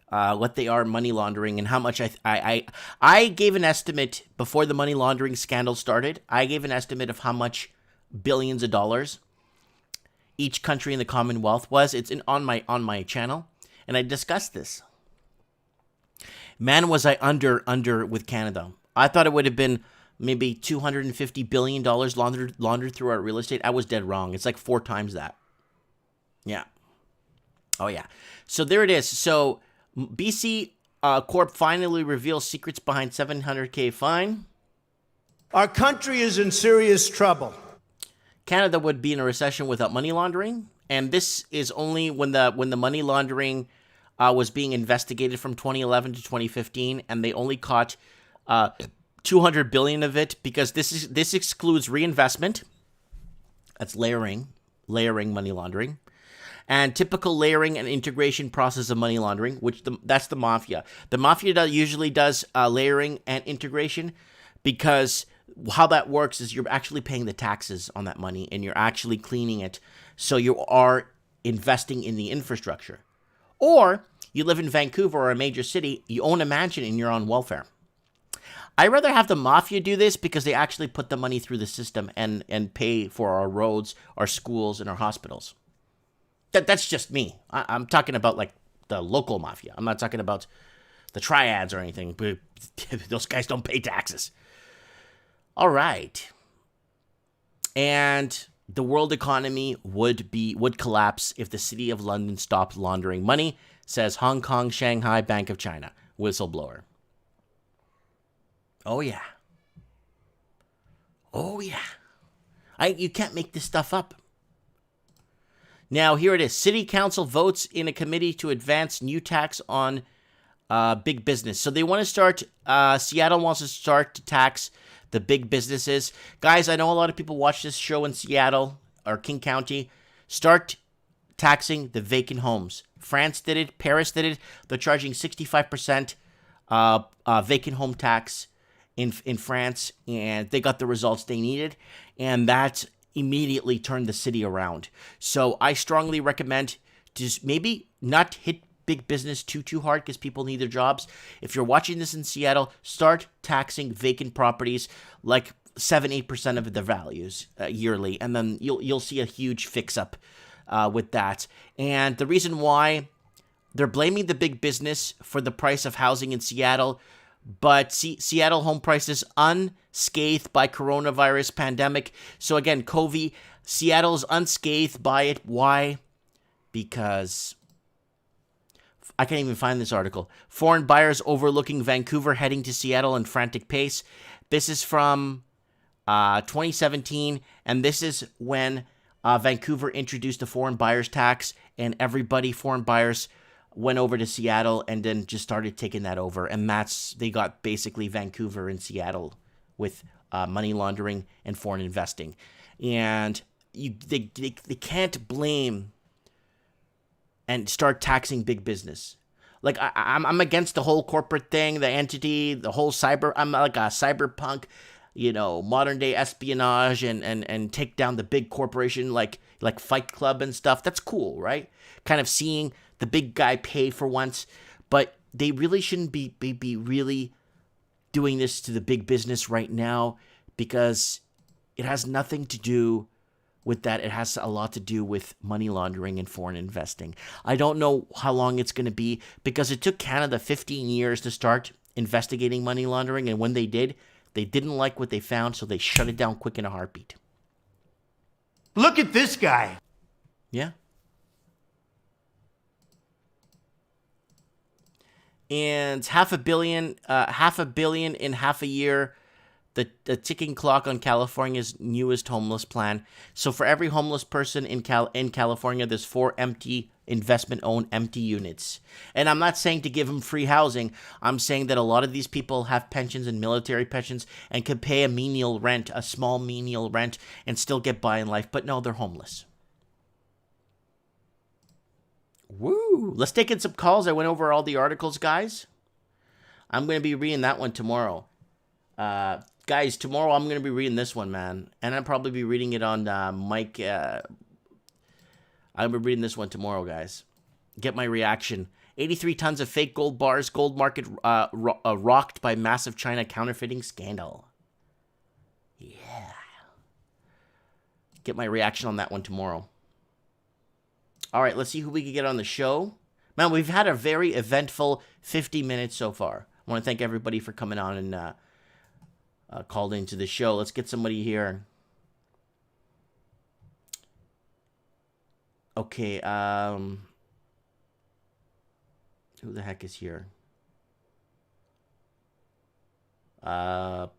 what they are money laundering and how much I gave an estimate before the money laundering scandal started. I gave an estimate of how much billions of dollars each country in the Commonwealth was. It's on my channel, and I discussed this. Man, was I under with Canada. I thought it would have been maybe $250 billion laundered through our real estate. I was dead wrong. It's like 4 times that. Yeah. Oh, yeah. So there it is. So BC Corp finally reveals secrets behind $700K fine. Our country is in serious trouble. Canada would be in a recession without money laundering. And this is only when the money laundering was being investigated from 2011 to 2015. And they only caught 200 billion of it because this excludes reinvestment. That's layering money laundering, and typical layering and integration process of money laundering, that's the mafia. The mafia usually does layering and integration because how that works is you're actually paying the taxes on that money and you're actually cleaning it, so you are investing in the infrastructure. Or you live in Vancouver or a major city, you own a mansion and you're on welfare. I'd rather have the mafia do this because they actually put the money through the system and pay for our roads, our schools, and our hospitals. That's just me. I'm talking about like the local mafia. I'm not talking about the triads or anything. Those guys don't pay taxes. All right. And the world economy would collapse if the city of London stopped laundering money, says Hong Kong Shanghai Bank of China whistleblower. Oh, yeah. Oh, yeah. You can't make this stuff up. Now, here it is. City Council votes in a committee to advance new tax on big business. So they want to start, Seattle wants to start to tax the big businesses. Guys, I know a lot of people watch this show in Seattle or King County. Start taxing the vacant homes. France did it. Paris did it. They're charging 65% vacant home tax in France, and they got the results they needed, and that immediately turned the city around. So I strongly recommend just maybe not hit big business too hard because people need their jobs. If you're watching this in Seattle, start taxing vacant properties like 7-8% of the values yearly, and then you'll see a huge fix up with that. And the reason why they're blaming the big business for the price of housing in Seattle, but Seattle home prices unscathed by coronavirus pandemic. So again, COVID, Seattle's unscathed by it. Why? Because I can't even find this article. Foreign buyers overlooking Vancouver heading to Seattle in frantic pace. This is from 2017, and this is when Vancouver introduced the foreign buyers tax, and foreign buyers went over to Seattle and then just started taking that over. And they got basically Vancouver and Seattle with money laundering and foreign investing. And they can't blame and start taxing big business. Like I'm against the whole corporate thing, the entity, the whole I'm like a cyberpunk, modern day espionage and take down the big corporation like Fight Club and stuff. That's cool, right? Kind of seeing the big guy pay for once, but they really shouldn't be really doing this to the big business right now, because it has nothing to do with that. It has a lot to do with money laundering and foreign investing. I don't know how long it's going to be, because it took Canada 15 years to start investigating money laundering, and when they did, they didn't like what they found, so they shut it down quick in a heartbeat. Look at this guy. Yeah. and $500 million in half a year. The ticking clock on California's newest homeless plan. So for every homeless person in California, there's 4 empty investment-owned empty units. And I'm not saying to give them free housing. I'm saying that a lot of these people have pensions and military pensions and could pay a small menial rent, and still get by in life. But no, they're homeless. Woo! Let's take in some calls. I went over all the articles, guys. I'm going to be reading that one tomorrow. Guys, tomorrow I'm going to be reading this one, man. And I'll probably be reading it on Mike. I'll be reading this one tomorrow, guys. Get my reaction. 83 tons of fake gold bars. Gold market rocked by massive China counterfeiting scandal. Yeah. Get my reaction on that one tomorrow. All right, let's see who we can get on the show. Man, we've had a very eventful 50 minutes so far. I want to thank everybody for coming on and called into the show. Let's get somebody here. Okay, who the heck is here? Who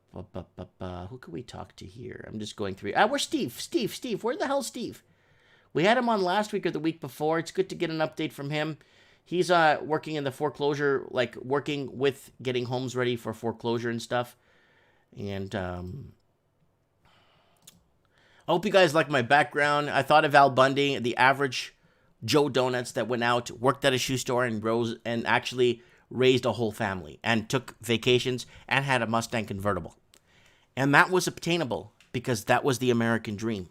can we talk to here? I'm just going through. Where's Steve? Steve, where the hell's Steve? We had him on last week or the week before. It's good to get an update from him. He's working in the foreclosure, like working with getting homes ready for foreclosure and stuff. And I hope you guys like my background. I thought of Al Bundy, the average Joe Donuts that went out, worked at a shoe store, and actually raised a whole family and took vacations and had a Mustang convertible. And that was obtainable because that was the American dream.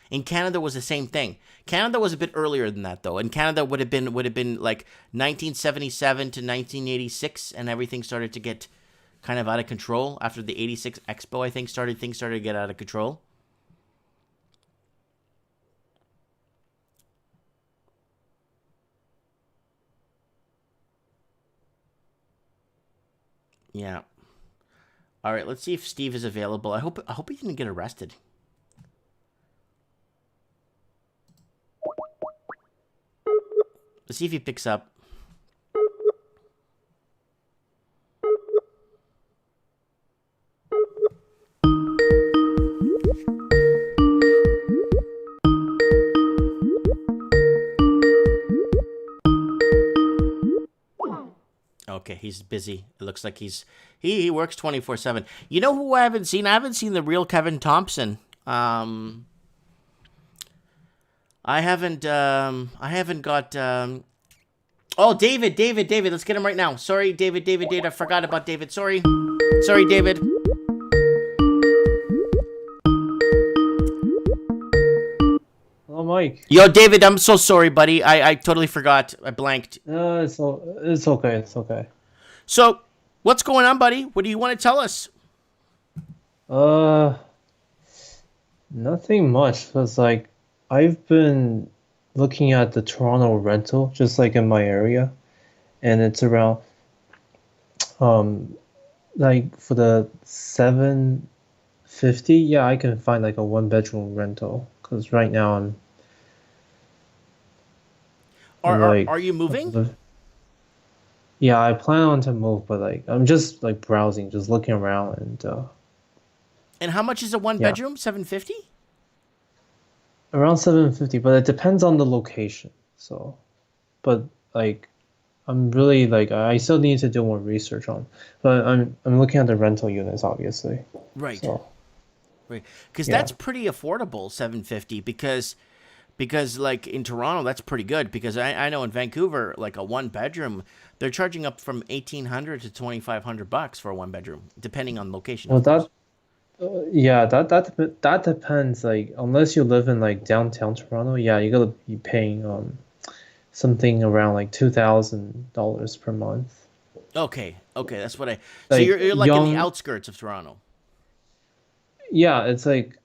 In Canada was the same thing. Canada was a bit earlier than that, though. In Canada would have been like 1977 to 1986, and everything started to get kind of out of control after the 86 Expo. I think things started to get out of control. Yeah. All right. Let's see if Steve is available. I hope he didn't get arrested. Let's see if he picks up. Okay, he's busy. It looks like he works 24/7. You know who I haven't seen? I haven't seen the real Kevin Thompson. I haven't got, oh, David, let's get him right now. Sorry, David, I forgot about David. Sorry, David. Hello, Mike. Yo, David, I'm so sorry, buddy. I totally forgot. I blanked. It's okay. So, what's going on, buddy? What do you want to tell us? Nothing much. Cause like I've been looking at the Toronto rental, just like in my area, and it's around, like for the $750. Yeah, I can find like a 1-bedroom rental. Cause right now I'm. Are you moving? Yeah, I plan on to move, but like I'm just like browsing, just looking around, and. And how much is a 1-bedroom? $750? Around 750, but it depends on the location. So, but like, I'm really like I still need to do more research on. But I'm looking at the rental units, obviously. Right. So, right. Because that's pretty affordable, $750. Because like in Toronto, that's pretty good. Because I know in Vancouver, like a 1-bedroom, they're charging up from $1,800 to $2,500 for a 1-bedroom, depending on location. Well, that depends. Like, unless you live in like downtown Toronto, yeah, you gotta be paying something around like $2,000 per month. Okay, that's what I. So Like you're like in the outskirts of Toronto. Yeah, it's like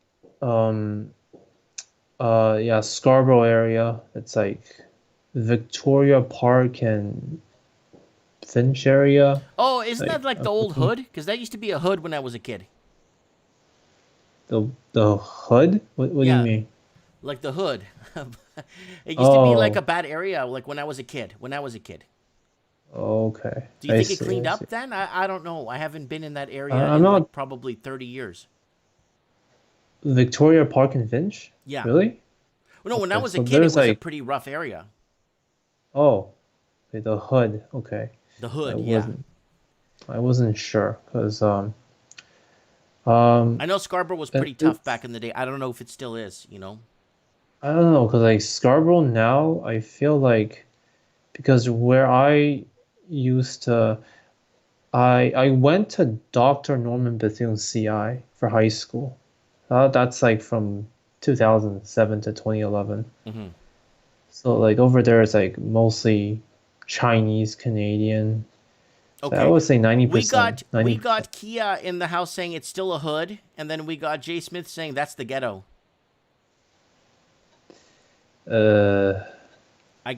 Scarborough area. It's like Victoria Park and Finch area. Oh, isn't that like the old hood? Because that used to be a hood when I was a kid. The hood? What do you mean? Like the hood. It used to be like a bad area, like when I was a kid. Okay, Do you I think it see. cleaned I see. up then? I don't know. I haven't been in that area I'm in not like probably 30 years. Victoria Park and Finch. Yeah. Really? Well, no, when I Okay, was a so kid, it there's was a like, pretty rough area. oh, okay, the hood. Okay, The I hood, yeah. wasn't I wasn't sure because I know Scarborough was pretty tough it's back in the day. I don't know if it still is, you know? I don't know because like Scarborough now I feel like because where I used to I went to Dr. Norman Bethune CI for high school. That's like from 2007 to 2011. Hmm. So like over there it's like mostly Chinese, Canadian. So I Okay. would say 90%, We 90%. got Kia in the house saying it's still a hood, and then we got Jay Smith saying that's the ghetto. Uh, I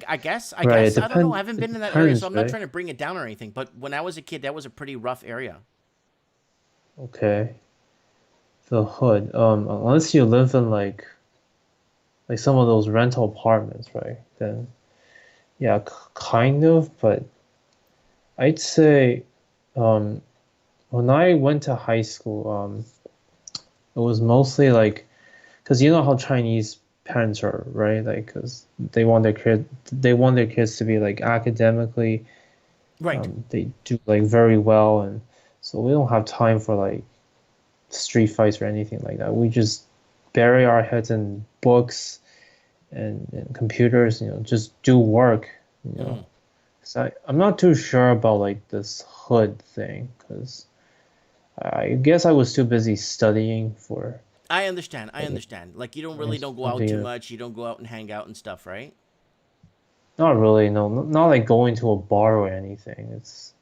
right, it guess I don't know. I haven't it been in that area, so depends, I'm not right? trying to bring it down or anything. But when I was a kid, that was a pretty rough area. Okay. The hood. Unless you live in like some of those rental apartments, right? Then yeah, kind of, but I'd say um when I went to high school, it was mostly like because you know how Chinese parents are, right? Like, because they want their kids to be like academically, Right. they do like very well, and so we don't have time for like street fights or anything like that. We just bury our heads in books and computers, just do work, you know. Hmm. So I'm not too sure about like this hood thing because I guess I was too busy studying for I understand. I like understand. Like you don't go out too something. much. You don't go out and hang out and stuff, right? Not really, no, not like going to a bar or anything. It's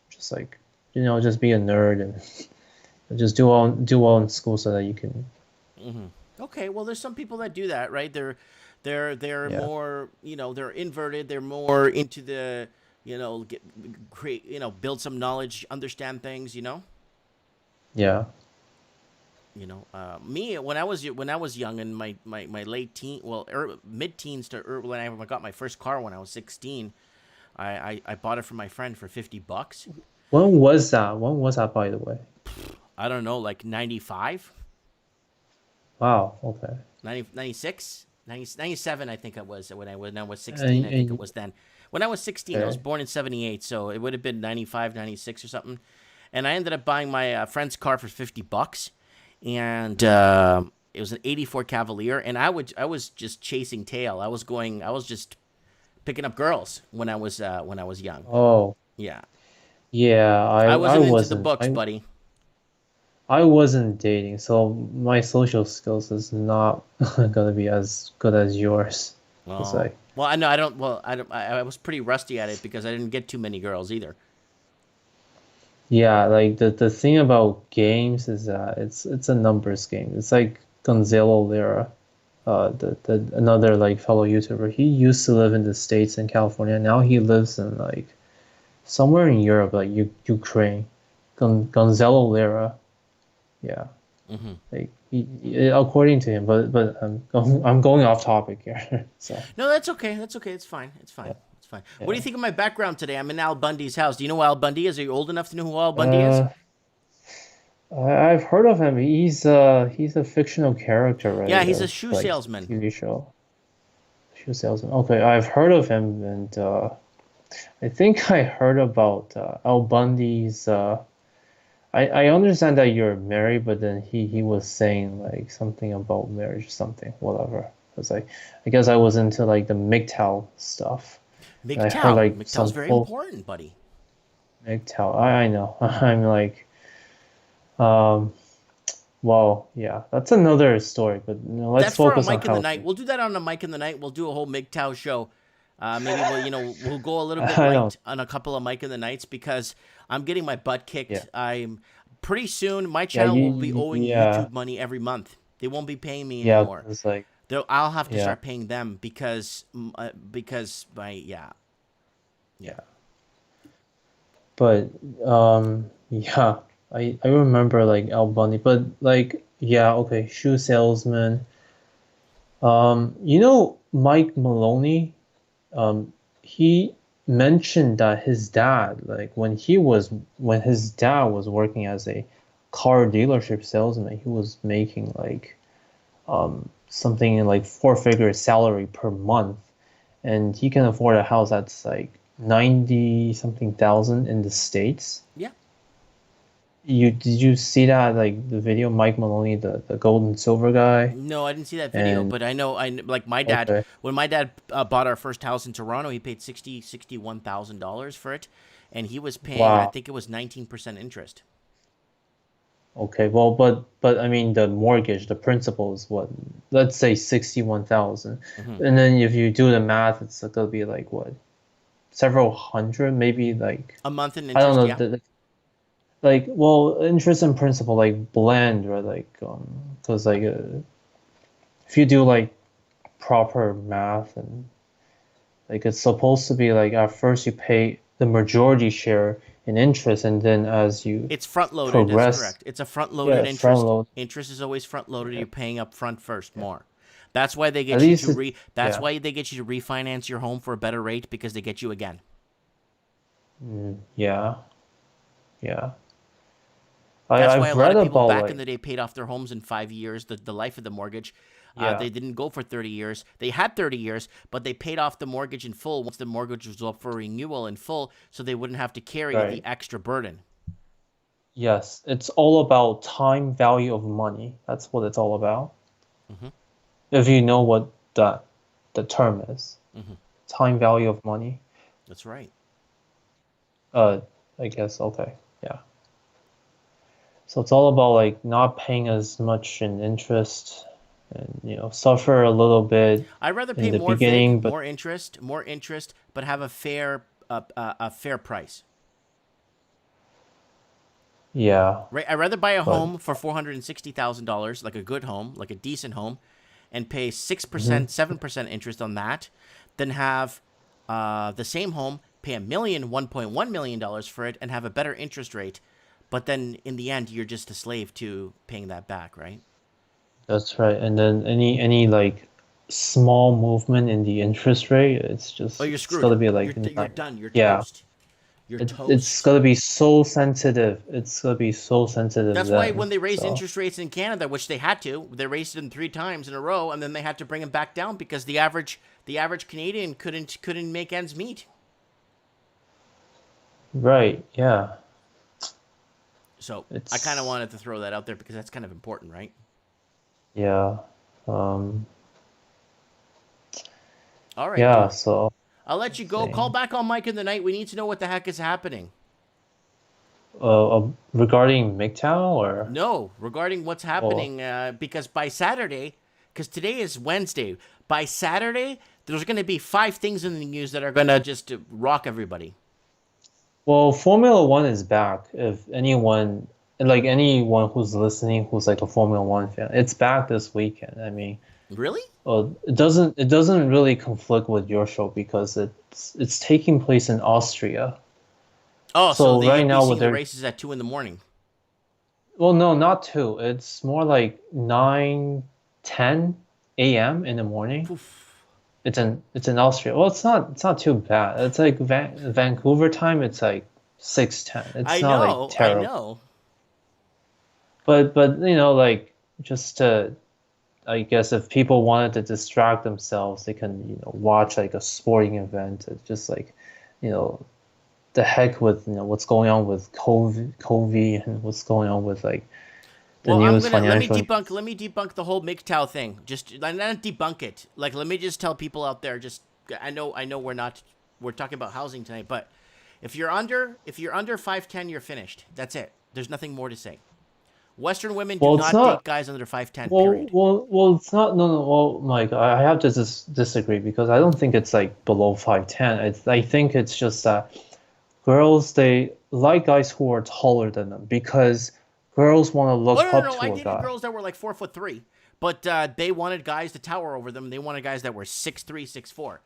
just like, just be a nerd and just do well in school so that you can, Hmm. Okay. Well, there's some people that do that, right? They're yeah, more, they're inverted. They're more into the, create, build some knowledge, understand things, yeah, Me when I was young in my late teen, well, mid teens to when I got my first car when I was 16, I bought it from my friend for $50. when was that, by the way? I don't know, like 95, Wow, okay. 90, 96, 90, 97. I think it was when I was 16. I think it And was then. When I was 16, I was okay, born in 78, so it would have been 95, 96 or something. And I ended up buying my friend's car for $50, and it was an '84 Cavalier, and I was just chasing tail. I was just picking up girls when I was young. oh Yeah, yeah, I I wasn't into the wasn't books, buddy. I wasn't dating, so my social skills is not gonna be as good as yours. It's Well, like, well, I know I don't. Well, I don't. I was pretty rusty at it because I didn't get too many girls either. yeah, like the thing about games is that it's a numbers game. It's like Gonzalo Lira, the another like fellow YouTuber. He used to live in the States in California. Now he lives in like somewhere in Europe, like Ukraine. Gonzalo Lira, yeah, Hmm. like according to him. But I'm going off topic here. So No, that's okay. That's okay. It's fine. It's yeah, fine. It's fine. What do you yeah. think of my background today? I'm in Al Bundy's house. Do you know who Al Bundy is? Are you old enough to know who Al Bundy is? Uh, I've heard of him. He's a fictional character, Yeah, right? he's a Of shoe like salesman. TV show. Shoe salesman. Okay, I've heard of him, and I think I heard about Al Bundy's. I understand that you're married, but then he was saying like something about marriage, something, whatever. Cause I guess I was into like the MGTOW stuff. And I heard MGTOW. like MGTOW's some very full important, buddy. MGTOW. I know. I'm like um. Well, yeah, that's another story, but let's That's for a focus on mic in the night. housing. We'll do that on a mic in the night. We'll do a whole MGTOW show. Maybe we'll go a little bit I know. light on a couple of mic in the nights because I'm getting my butt Yeah. kicked. I'm pretty soon. My Yeah, channel will be owing yeah, YouTube money every month. They won't be paying me yeah, anymore. it's like, I'll have to yeah, start paying them because my yeah. yeah. But yeah, I remember like Al Bundy, but like, yeah, okay, shoe salesman. Mike Maloney, he mentioned that his dad, like when his dad was working as a car dealership salesman, he was making like something like four-figure salary per month, and he can afford a house that's like 90 something thousand in the States. Yeah. Did you see that, like the video, Mike Maloney, the gold and silver guy? No, I didn't see that video, And but like my dad, okay, when my dad bought our first house in Toronto, he paid $61,000 for it, and he was paying, I wow. think it was 19% interest. Okay, well, but I mean the mortgage, the principal is what? Let's say 61,000, Hmm. and then if you do the math, it's gonna be like what? Several hundred, maybe like A month in I don't interest, know, yeah. like well, interest and principal like blend, or like because like if you do like proper math, and like it's supposed to be like at first you pay the majority share in interest, and then as you It's front loaded. That's progress, correct. It's a front yeah, loaded front interest. load. Interest is always front loaded. Yeah, You're paying up front first more. That's why they at get you least to it, That's yeah. why they get you to refinance your home for a better rate because they get you again. Yeah, yeah. That's why a I've lot read of people about back in like, the day paid off their homes in 5 years, the life of the mortgage. yeah, They didn't go for 30 years. They had 30 years, but they paid off the mortgage in full once the mortgage was up for renewal in full, so they wouldn't have to carry the right. extra burden. Yes, it's all about time value of money. That's what it's all about. Hmm. If you know what that the term is, Hmm. time value of money. That's right. Uh, I guess okay, yeah. So it's all about like not paying as much in interest, and suffer a little bit I'd rather in pay the more vig, beginning, but more interest, but have a fair price. yeah, Right? I'd rather buy a but home for $460,000, like a good home, like a decent home, and pay mhm. 6%, 7% interest on that, than have the same home, pay $1.1 million for it, and have a better interest rate. But then in the end, you're just a slave to paying that back, right? That's right. And then any like small movement in the interest rate, Oh, you're it's screwed. gotta be like You're done. You're yeah. toast. You're It's toast. gotta be so sensitive. It's gonna be so sensitive That's why then. when they raised So interest rates in Canada, which they had to, they raised them 3 times in a row, and then they had to bring them back down because the average Canadian couldn't make ends meet. right, yeah. So I kind of It's wanted to throw that out there because that's kind of important, right? yeah. Um All right, yeah, dude. so I'll let you go. Call thing. back on Mike in the night. We need to know what the heck is happening. Regarding MGTOW or No, regarding what's oh happening, because by Saturday, because today is Wednesday, by Saturday, there's going to be 5 things in the news that are going to just rock everybody. well, Formula One is back. If anyone like anyone who's listening who's like a Formula One fan, it's back this weekend. I mean, Really? it doesn't really conflict with your show because it's taking place in Austria. Oh, so So right you'd be now what seeing the they're races at 2 in the morning. well, no, not two. It's more like 9, 10 a.m. in the morning. Poof. It's in Austria. Well, it's not too bad. It's like Vancouver time. It's like 6:10. It's I not like know, I terrible. know. But like just to I guess if people wanted to distract themselves, they can watch like a sporting event. It's just like you know the heck with what's going on with COVID and what's going on with like the Well, I'm news gonna financial. let me debunk the whole MGTOW thing. Just not debunk it. Like, let me just tell people out there. Just I know we're talking about housing tonight, but if you're under 5'10", you're finished. That's it. There's nothing more to say. Western women do Well, it's not not. date guys under 5'10". Well, Period. well, well, it's not. No, no. Well, Mike, I have to disagree because I don't think it's like below 5'10". I think it's just that girls they like guys who are taller than them because girls want to Oh, look no, no, up no. I to a dated guy. girls that were like 4'3", but they wanted guys to tower over them. They wanted guys that were 6'3", 6'4".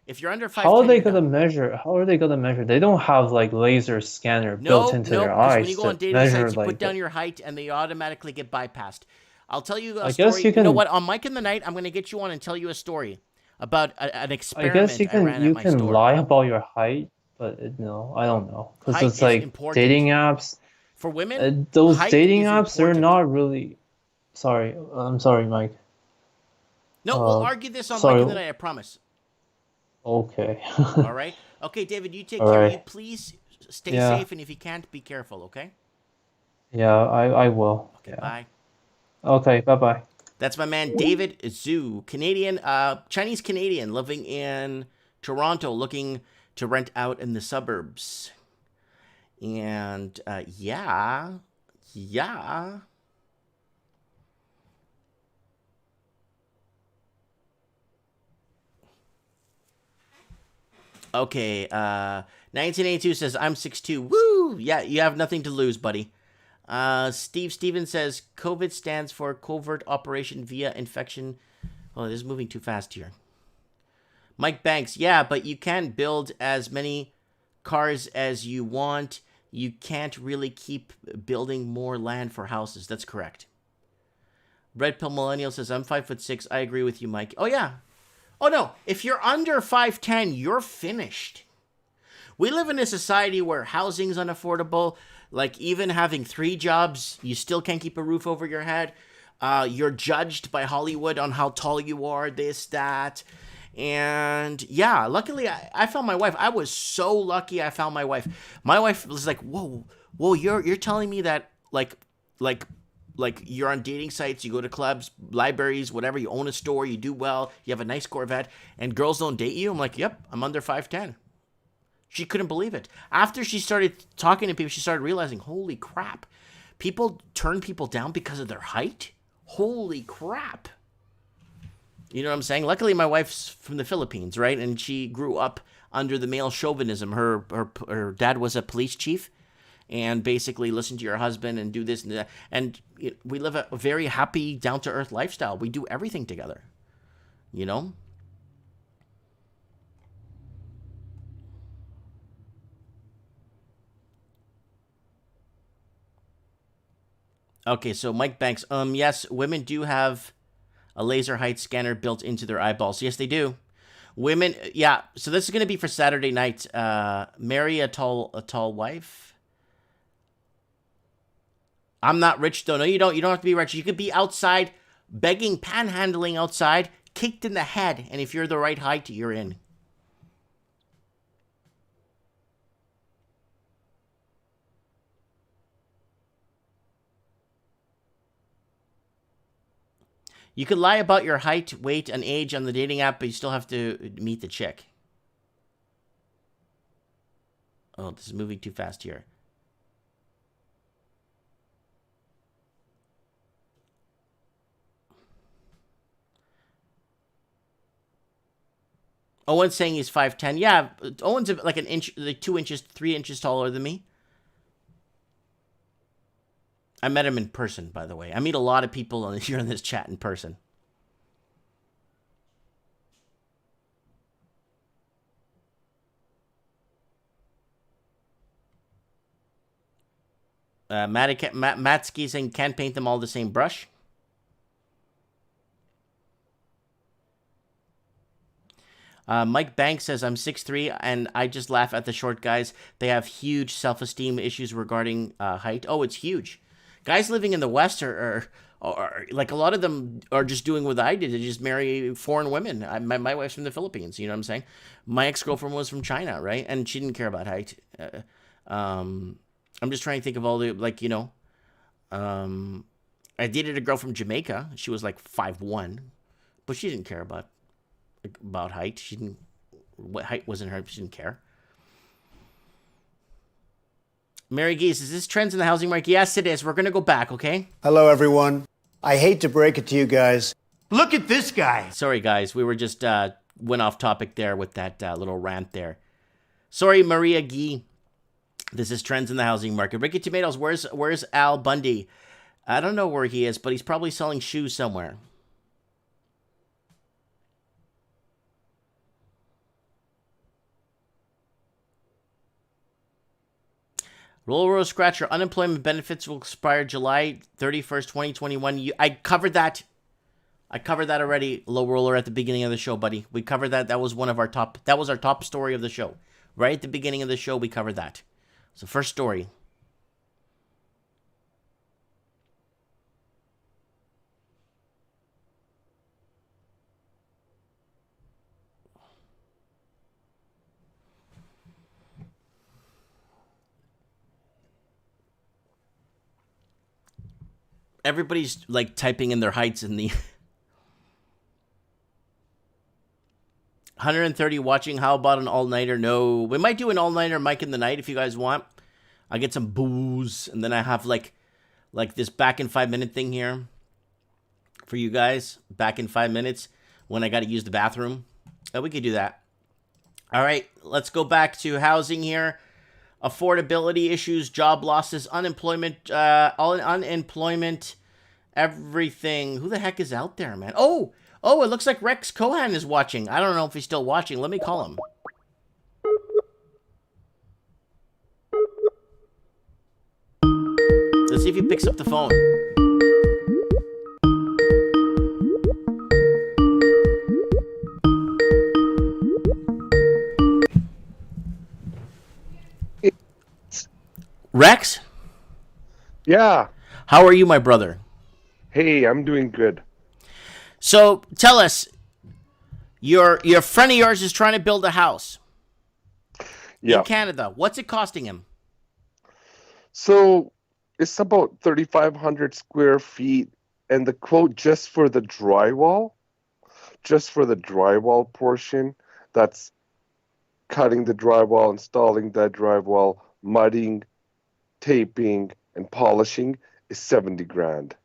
If you're under How are 5'10", they you're gonna done. measure? How are they gonna measure? They don't have like laser scanner built Nope, into nope. their Because when you eyes go on to dating measure sites, you put like down the. your height and they automatically get bypassed. I'll tell you a I guess story. you You know can. what? On Mike in the Night, I'm going to get you on and tell you a story about an I guess experiment I ran at you my can store. lie about your height, but no, I don't know, because Height it's is like important dating apps. for women. Those Height dating is apps, they're important. not really. Sorry, I'm sorry, Mike. No, we'll argue this on Mike and the Sorry. Night. I promise. Okay. All right. Okay, David, you take All care. You right. please stay Yeah. safe, and if you can't, be careful. Okay. Yeah, I will. Okay. Yeah. Bye. Okay, bye-bye. That's my man David Zhu, Canadian, Chinese Canadian, living in Toronto, looking to rent out in the suburbs. And yeah. Okay, 1982 says, I'm 6'2". Woo! Yeah, you have nothing to lose, buddy. Steve Stevens says, COVID stands for covert operation via infection. Oh, this is moving too fast here. Mike Banks, yeah, but you can build as many cars as you want. You can't really keep building more land for houses. That's correct. Red Pill Millennial says, I'm 5'6". I agree with you, Mike. Oh, yeah. Oh, no. If you're under 5'10", you're finished. We live in a society where housing's unaffordable. Like, even having 3 jobs, you still can't keep a roof over your head. You're judged by Hollywood on how tall you are, this, that. And yeah, luckily I found my wife. I was so lucky I found my wife. My wife was like, whoa, you're telling me that like you're on dating sites, you go to clubs, libraries, whatever, you own a store, you do well, you have a nice Corvette, and girls don't date you? I'm like, yep, I'm under 5'10". She couldn't believe it. After she started talking to people, she started realizing, holy crap, people turn people down because of their height? Holy crap. You know what I'm saying? Luckily, my wife's from the Philippines, right? And she grew up under the male chauvinism. Her dad was a police chief, and basically listen to your husband and do this and that. And we live a very happy, down-to-earth lifestyle. We do everything together, you know? Okay, so Mike Banks, yes, women do have a laser height scanner built into their eyeballs. Yes, they do. Women, yeah. So this is going to be for Saturday night. Marry a tall wife. I'm not rich though. No, you don't. You don't have to be rich. You could be outside begging, panhandling outside, kicked in the head, and if you're the right height, you're in. You could lie about your height, weight, and age on the dating app, but you still have to meet the chick. Oh, this is moving too fast here. Owen's saying he's 5'10". Yeah, Owen's like an inch, like 2 inches, 3 inches taller than me. I met him in person, by the way. I meet a lot of people here in this chat in person. Matsky saying can't paint them all the same brush. Mike Banks says, I'm 6'3", and I just laugh at the short guys. They have huge self-esteem issues regarding height. Oh, it's huge. Guys living in the West are like, a lot of them are just doing what I did. They just marry foreign women. My wife's from the Philippines, you know what I'm saying? My ex-girlfriend was from China, right? And she didn't care about height. I'm just trying to think of all the, like, you know. I dated a girl from Jamaica. She was like 5'1", but she didn't care about height. She didn't. What height wasn't her. She didn't care. Mary Geese, is this trends in the housing market? Yes, it is. We're gonna go back, okay? Hello, everyone. I hate to break it to you guys. Look at this guy. Sorry, guys. We were just went off topic there with that little rant there. Sorry, Maria Gee. This is trends in the housing market. Ricky Tomatoes, where's Al Bundy? I don't know where he is, but he's probably selling shoes somewhere. Roll Scratcher, unemployment benefits will expire July 31st, 2021. I covered that I covered that already, low roller, at the beginning of the show, buddy. We covered that. That was one of our top. That was our top story of the show. Right at the beginning of the show, we covered that. So first story. Everybody's like typing in their heights in the 130 watching. How about an all-nighter? No, we might do an all-nighter Mike in the night if you guys want. I get some booze, and then I have like this back in 5 minute thing here for you guys. Back in 5 minutes when I got to use the bathroom. We could do that. All right, let's go back to housing here. Affordability issues, job losses, unemployment, unemployment, everything. Who the heck is out there, man? Oh, it looks like Rex Cohan is watching. I don't know if he's still watching. Let me call him. Let's see if he picks up the phone. Rex? Yeah. How are you, my brother? Hey, I'm doing good. So, tell us, your friend of yours is trying to build a house in Canada. What's it costing him? So, it's about 3,500 square feet, and the quote just for the drywall portion, that's cutting the drywall, installing that drywall, mudding, taping, and polishing, is 70 grand.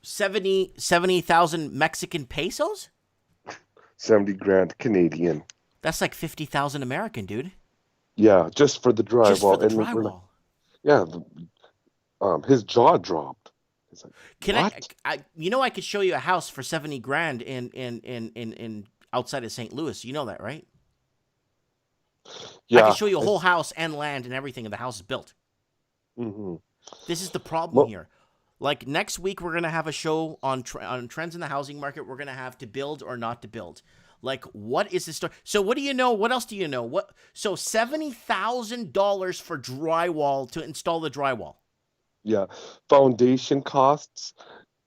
70,000 Mexican pesos? 70 grand Canadian. That's like 50,000 American, dude. Yeah, just for the drywall. Just for the drywall. His jaw dropped. He's like, Can what? I could show you a house for 70 grand in outside of St. Louis. You know that, right? Yeah. I can show you a whole house and land and everything, and the house is built. Mm-hmm. This is the problem here. Like next week, we're gonna have a show on trends in the housing market. We're gonna have to build or not to build. Like, what is the story? So, what do you know? What else do you know? So, $70,000 for drywall to install the drywall. Yeah, foundation costs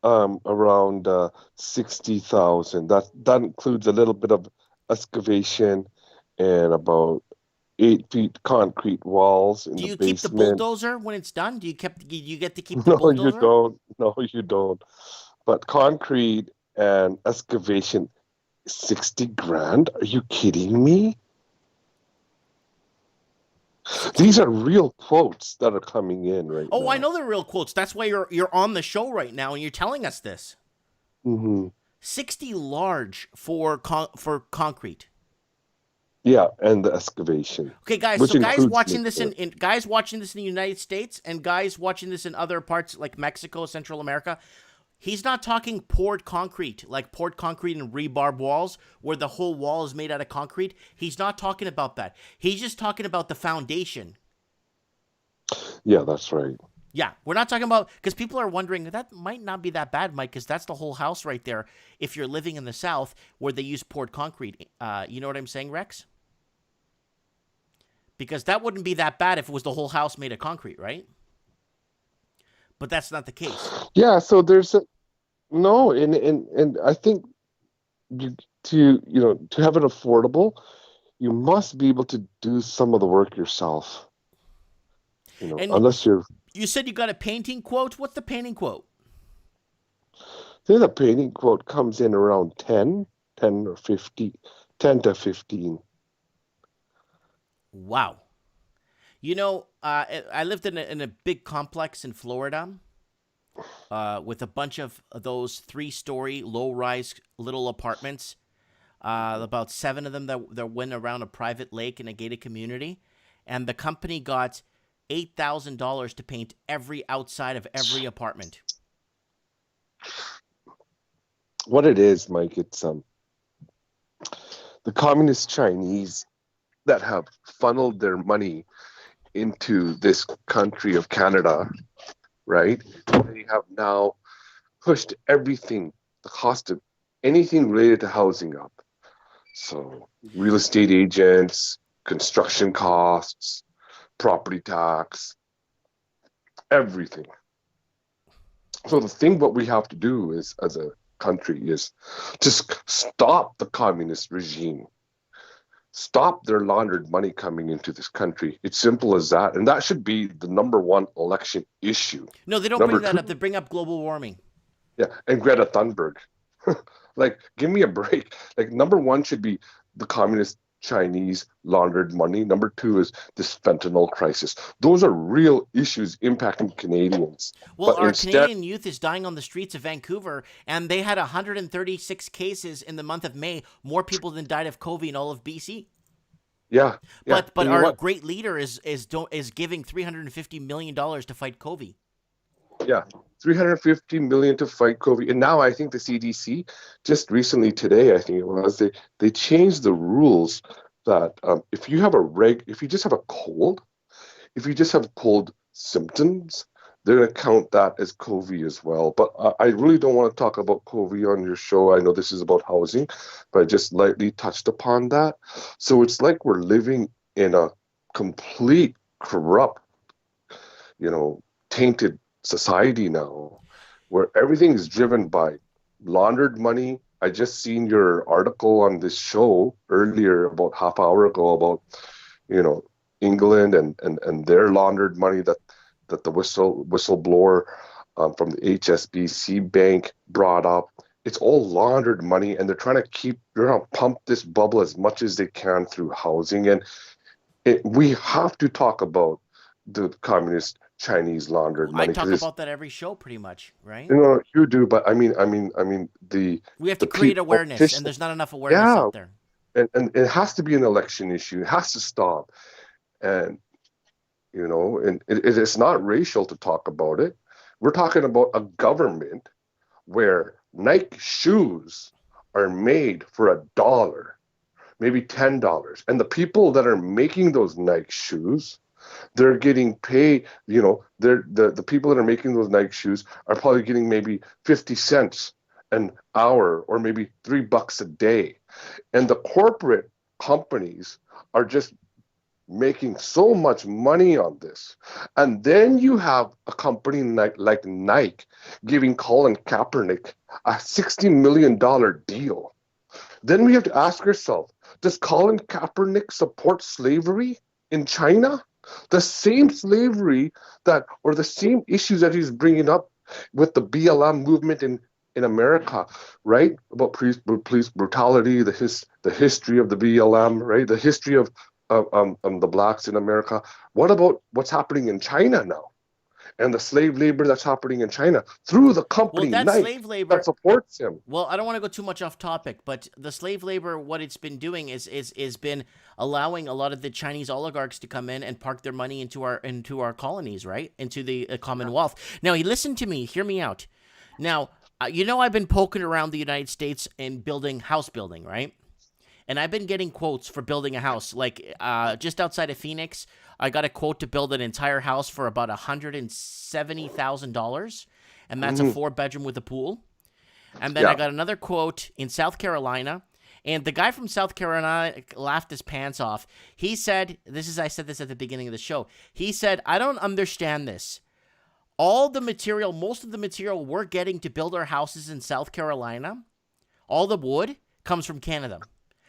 around 60,000. That includes a little bit of excavation and about 8 feet concrete walls in the basement. Do you keep the bulldozer when it's done? Do you get to keep the bulldozer? No, you don't. No, you don't. But concrete and excavation, 60 grand? Are you kidding me? These are real quotes that are coming in right now. Oh, I know they're real quotes. That's why you're on the show right now and you're telling us this. Mm-hmm. 60 large for concrete. Yeah, and the excavation. Okay, guys. So guys watching this in the United States and guys watching this in other parts like Mexico, Central America, he's not talking poured concrete and rebar walls where the whole wall is made out of concrete. He's not talking about that. He's just talking about the foundation. Yeah, that's right. Yeah, we're not talking about, because people are wondering, that might not be that bad, Mike, because that's the whole house right there if you're living in the South where they use poured concrete. You know what I'm saying, Rex? Because that wouldn't be that bad if it was the whole house made of concrete, right? But that's not the case. Yeah, so there's and I think to have it affordable, you must be able to do some of the work yourself. Unless you're. You said you got a painting quote. What's the painting quote? I think the painting quote comes in around 10 or 50, 10 to 15. Wow. I lived in a big complex in Florida with a bunch of those 3-story low-rise little apartments. About 7 of them that went around a private lake in a gated community. And the company got $8,000 to paint every outside of every apartment. What it is, Mike, it's the communist Chinese that have funneled their money into this country of Canada, right? They have now pushed everything, the cost of anything related to housing up. So real estate agents, construction costs, property tax, everything. So the thing what we have to do is, as a country, is just stop the communist regime. Stop their laundered money coming into this country. It's simple as that. And that should be the number one election issue. No, they don't Number bring that two, up. They bring up global warming. yeah, and Greta Thunberg. Like, give me a break. Like, number one should be the communist Chinese laundered money. Number two is this fentanyl crisis. Those are real issues impacting Canadians. Well, But our instead, Canadian youth is dying on the streets of Vancouver, and they had 136 cases in the month of May, more people than died of COVID in all of BC. yeah. But And you know our what? great leader is giving $350 million to fight COVID. Yeah, 350 million to fight COVID. And now I think the CDC just recently today, I think it was, they changed the rules that if you have if you just have a cold, if you just have cold symptoms, they're going to count that as COVID as well. But I really don't want to talk about COVID on your show. I know this is about housing, but I just lightly touched upon that. So it's like we're living in a complete corrupt, tainted society now, where everything is driven by laundered money. I just seen your article on this show earlier, about half hour ago, about England and their laundered money that the whistleblower from the HSBC bank brought up. It's all laundered money, and they're trying to pump this bubble as much as they can through housing. And we have to talk about the communist Chinese laundered money. I talk about that every show, pretty much, right? You do, but I mean, We have to create awareness, and there's not enough awareness out there. And it has to be an election issue. It has to stop, and it's not racial to talk about it. We're talking about a government where Nike shoes are made for $1, maybe $10, and the people that are making those Nike shoes, they're getting paid. The people that are making those Nike shoes are probably getting maybe 50 cents an hour, or maybe $3 a day, and the corporate companies are just making so much money on this. And then you have a company like Nike giving Colin Kaepernick a $60 million deal. Then we have to ask ourselves, does Colin Kaepernick support slavery in China? The same slavery or the same issues that he's bringing up with the BLM movement in America, right? About police brutality, the history of the BLM, right? The history of the blacks in America. What about what's happening in China now, and the slave labor that's happening in China through the company slave labor that supports him? Well, I don't want to go too much off topic, but the slave labor, what it's been doing is been allowing a lot of the Chinese oligarchs to come in and park their money into our colonies, right? Into the Commonwealth. Now, listen to me, hear me out. Now, I've been poking around the United States and house building, right? And I've been getting quotes for building a house. Like just outside of Phoenix, I got a quote to build an entire house for about $170,000, and that's a 4-bedroom with a pool. And then I got another quote in South Carolina, and the guy from South Carolina laughed his pants off. He said, I said this at the beginning of the show. He said, "I don't understand this. Most of the material we're getting to build our houses in South Carolina, all the wood comes from Canada.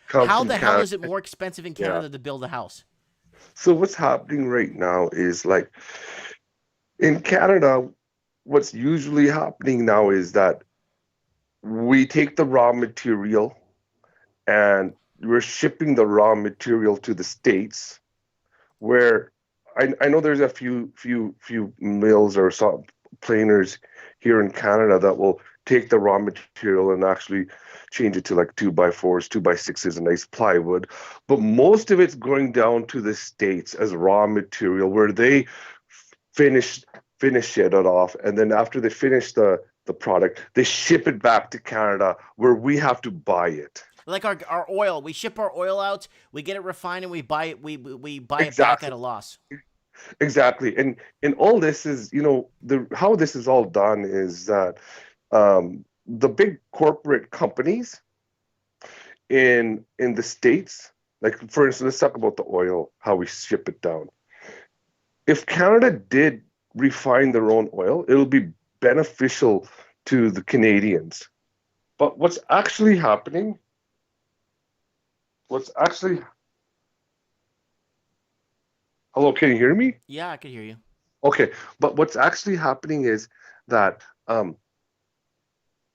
How the hell is it more expensive in Canada to build a house?" So what's happening right now is, like, in Canada, what's usually happening now is that we take the raw material and we're shipping the raw material to the States, where I know there's a few mills or some planers here in Canada that will take the raw material and actually change it to like 2x4s, 2x6s, and nice plywood. But most of it's going down to the States as raw material, where they finish it off. And then after they finish the product, they ship it back to Canada, where we have to buy it. Like our oil, we ship our oil out, we get it refined, and we buy it. We buy it back at a loss. Exactly, and all this is, how this is all done is that the big corporate companies in the States, like for instance, let's talk about the oil, how we ship it down. If Canada did refine their own oil, it'll be beneficial to the Canadians. But what's actually happening? What's actually Hello, can you hear me? Yeah, I can hear you. Okay, but what's actually happening is that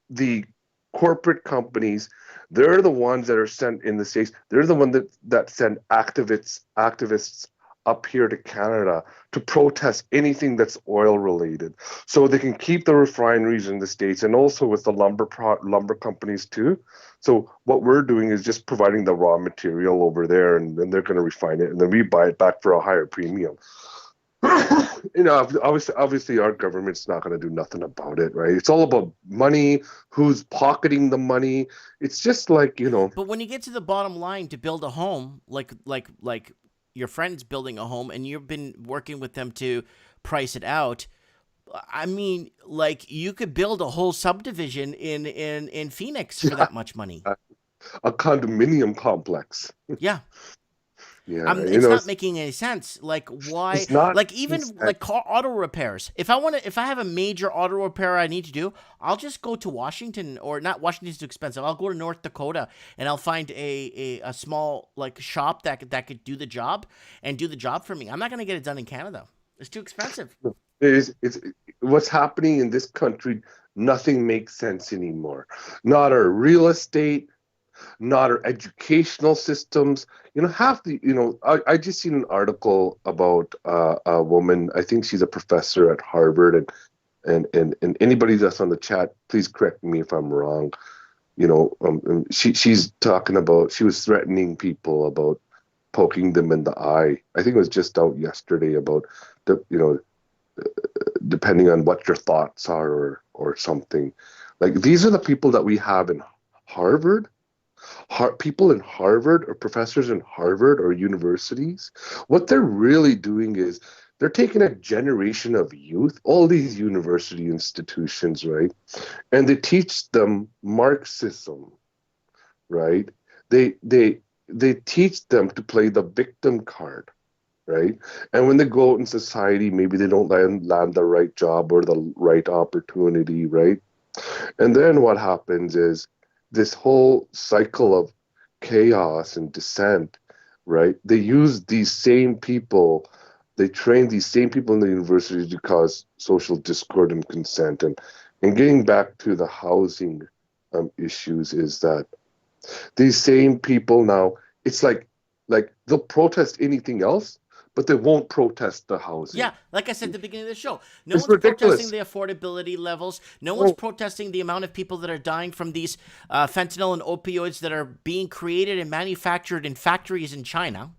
the corporate companies, they're the ones that are sent in the States. They're the one that send activists up here to Canada to protest anything that's oil related, so they can keep the refineries in the States and also with the lumber companies too. So what we're doing is just providing the raw material over there, and then they're going to refine it, and then we buy it back for a higher premium. Obviously, our government's not going to do nothing about it, right? It's all about money, who's pocketing the money. It's just like, But when you get to the bottom line to build a home, like your friend's building a home, and you've been working with them to price it out. I mean, like you could build a whole subdivision in Phoenix for that much money. a condominium complex. Yeah. Yeah, It's not making any sense. Like why? it's not. Like even like car auto repairs. If I have a major auto repair I need to do, I'll just go to Washington, or not Washington's too expensive. I'll go to North Dakota and I'll find a small like shop that could do the job for me. I'm not gonna get it done in Canada. It's too expensive. It's what's happening in this country. Nothing makes sense anymore. Not our real estate, not our educational systems. I just seen an article about a woman. I think she's a professor at Harvard, and anybody that's on the chat, please correct me if I'm wrong. She's talking about, she was threatening people about poking them in the eye. I think it was just out yesterday about depending on what your thoughts are or something. Like, these are the people that we have in Harvard. People in Harvard, or professors in Harvard or universities, what they're really doing is they're taking a generation of youth, all these university institutions, right? And they teach them Marxism, right? They teach them to play the victim card, right? And when they go out in society, maybe they don't land the right job or the right opportunity, right? And then what happens is this whole cycle of chaos and dissent, right? They use these same people, they train these same people in the universities to cause social discord and consent. And getting back to the housing issues, is that these same people now, it's like they'll protest anything else, but they won't protest the housing. Yeah, like I said at the beginning of the show, no It's one's ridiculous. protesting the affordability levels. No one's protesting the amount of people that are dying from these fentanyl and opioids that are being created and manufactured in factories in China,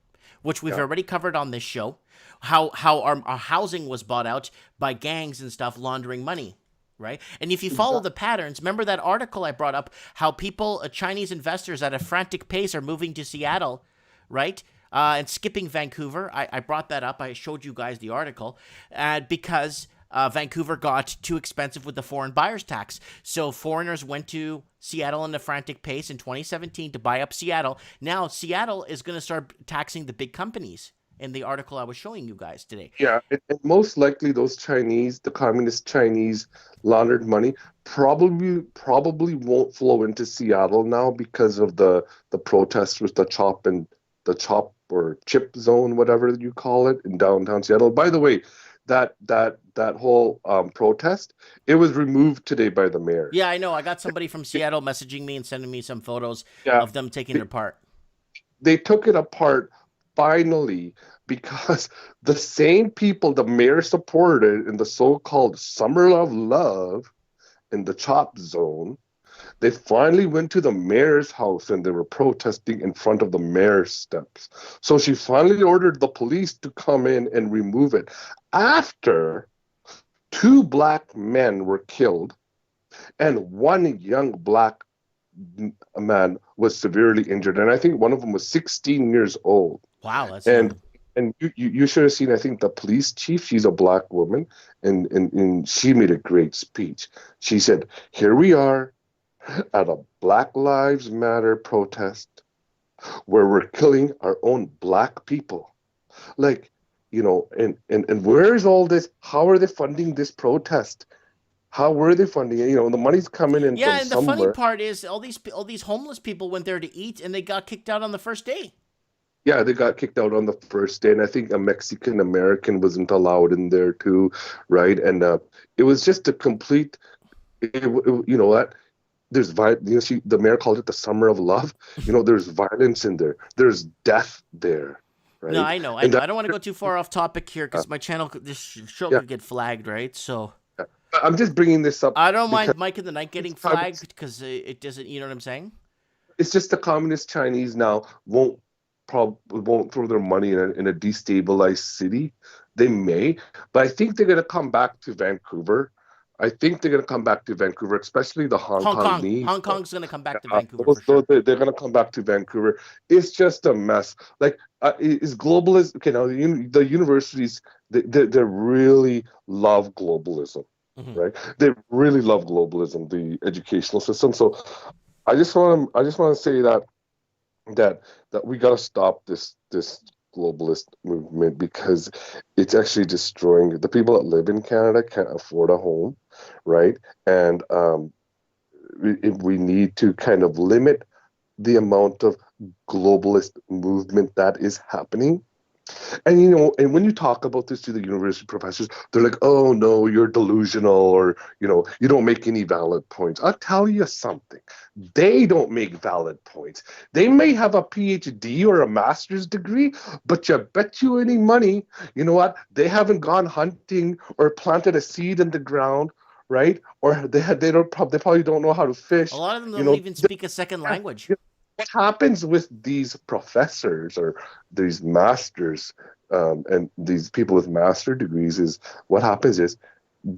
which we've already covered on this show. How our housing was bought out by gangs and stuff laundering money. Right. And if you follow the patterns, remember that article I brought up, how people, Chinese investors at a frantic pace are moving to Seattle, right? And skipping Vancouver. I brought that up. I showed you guys the article because Vancouver got too expensive with the foreign buyers tax. So foreigners went to Seattle in a frantic pace in 2017 to buy up Seattle. Now Seattle is going to start taxing the big companies in the article I was showing you guys today. Yeah, and most likely those Chinese, the communist Chinese laundered money probably won't flow into Seattle now because of the protests with the chop or chip zone, whatever you call it, in downtown Seattle. By the way, that whole protest, it was removed today by the mayor. Yeah, I know. I got somebody from Seattle messaging me and sending me some photos of them taking it apart. They took it apart finally because the same people the mayor supported in the so-called Summer of Love in the chop zone, they finally went to the mayor's house and they were protesting in front of the mayor's steps. So she finally ordered the police to come in and remove it after 2 black men were killed and 1 young black man was severely injured. And I think one of them was 16 years old. Wow. That's and you should have seen, I think, the police chief, she's a black woman, and she made a great speech. She said, here we are, at a Black Lives Matter protest where we're killing our own black people. Like, and where's all this? How are they funding this protest? How were they funding it? The money's coming in Yeah, from and the funny somewhere. part is all these homeless people went there to eat and they got kicked out on the first day. Yeah, they got kicked out on the first day, and I think a Mexican American wasn't allowed in there too, right? And it was just a complete, what? There's the mayor called it the summer of love. There's violence in there. There's death there, No, right? I know, I And know. that, I don't want to go too far off topic here uh, because my channel, this show yeah, could get flagged, right? So yeah. I'm just bringing this up I don't because mind Mike in the Night getting it's communist. flagged because it doesn't. You know what I'm saying? It's just the communist Chinese now won't throw their money in a destabilized city. They may, but I think they're going to come back to Vancouver. I think they're going to come back to Vancouver, especially the Hong Kong knee. Hong Kong's gonna come back to Vancouver for They're sure. going to come back to Vancouver. It's just a mess. Like, is globalist? Okay, now the universities they really love globalism, Hmm. right? They really love globalism, the educational system. So I just want to say that we got to stop this globalist movement because it's actually destroying the people that live in Canada can't afford a home, right? And we need to kind of limit the amount of globalist movement that is happening. And and when you talk about this to the university professors, they're like, "Oh no, you're delusional, or you don't make any valid points." I'll tell you something. They don't make valid points. They may have a PhD or a master's degree, but you bet you any money, you know what? They haven't gone hunting or planted a seed in the ground, right? Or they probably don't know how to A fish. lot of them You don't know, even speak a second language. what happens with these professors or these masters and these people with master degrees is what happens is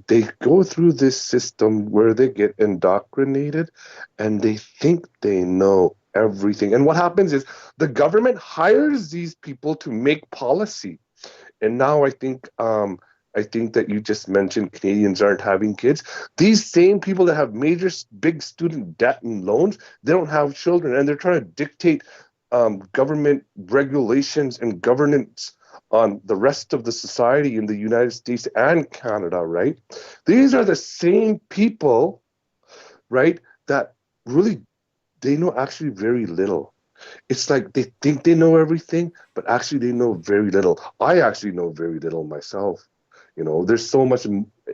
they go through this system where they get indoctrinated and they think they know everything. And what happens is the government hires these people to make policy. And now I think that you just mentioned Canadians aren't having kids. These same people that have big student debt and loans, they don't have children, and they're trying to dictate government regulations and governance on the rest of the society in the United States and Canada, right? These are the same people, right, that really they know actually very little. It's like they think they know everything, but actually they know very little. I actually know very little myself. There's so much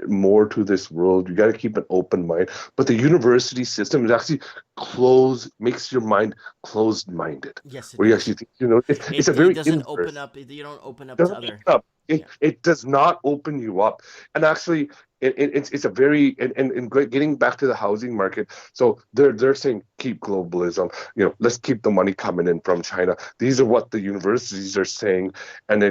more to this world. You got to keep an open mind. But the university system is actually makes your mind closed-minded, Yes, it where you does. actually think, it's a It very doesn't open inverse. up. You don't open up to Doesn't open other. up. Yeah. It does not open you up. And actually, it's a very getting back to the housing market. So they're saying keep globalism. Let's keep the money coming in from China. These are what the universities are saying, and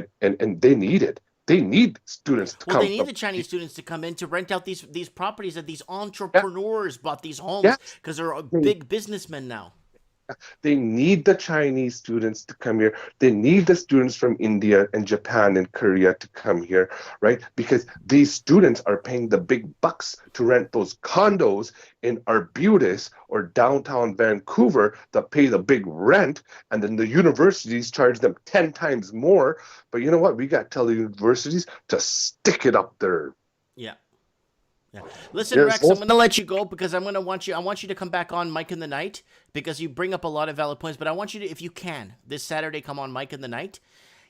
they need it. They need students to Well, they come. need the Chinese students to come in to rent out these properties that these Yeah, entrepreneurs bought these homes yes. because they're big businessmen now. They need the Chinese students to come here. They need the students from India and Japan and Korea to come here, right? Because these students are paying the big bucks to rent those condos in Arbutus or downtown Vancouver that pay the big rent, and then the universities charge them 10 times more. But you know what? We got to tell the universities to stick it up there. Yeah. Yeah. Listen, There's Rex, I'm those, gonna let you go because I want you to come back on Mike in the Night because you bring up a lot of valid points. But I want you to, if you can, this Saturday, come on Mike in the Night,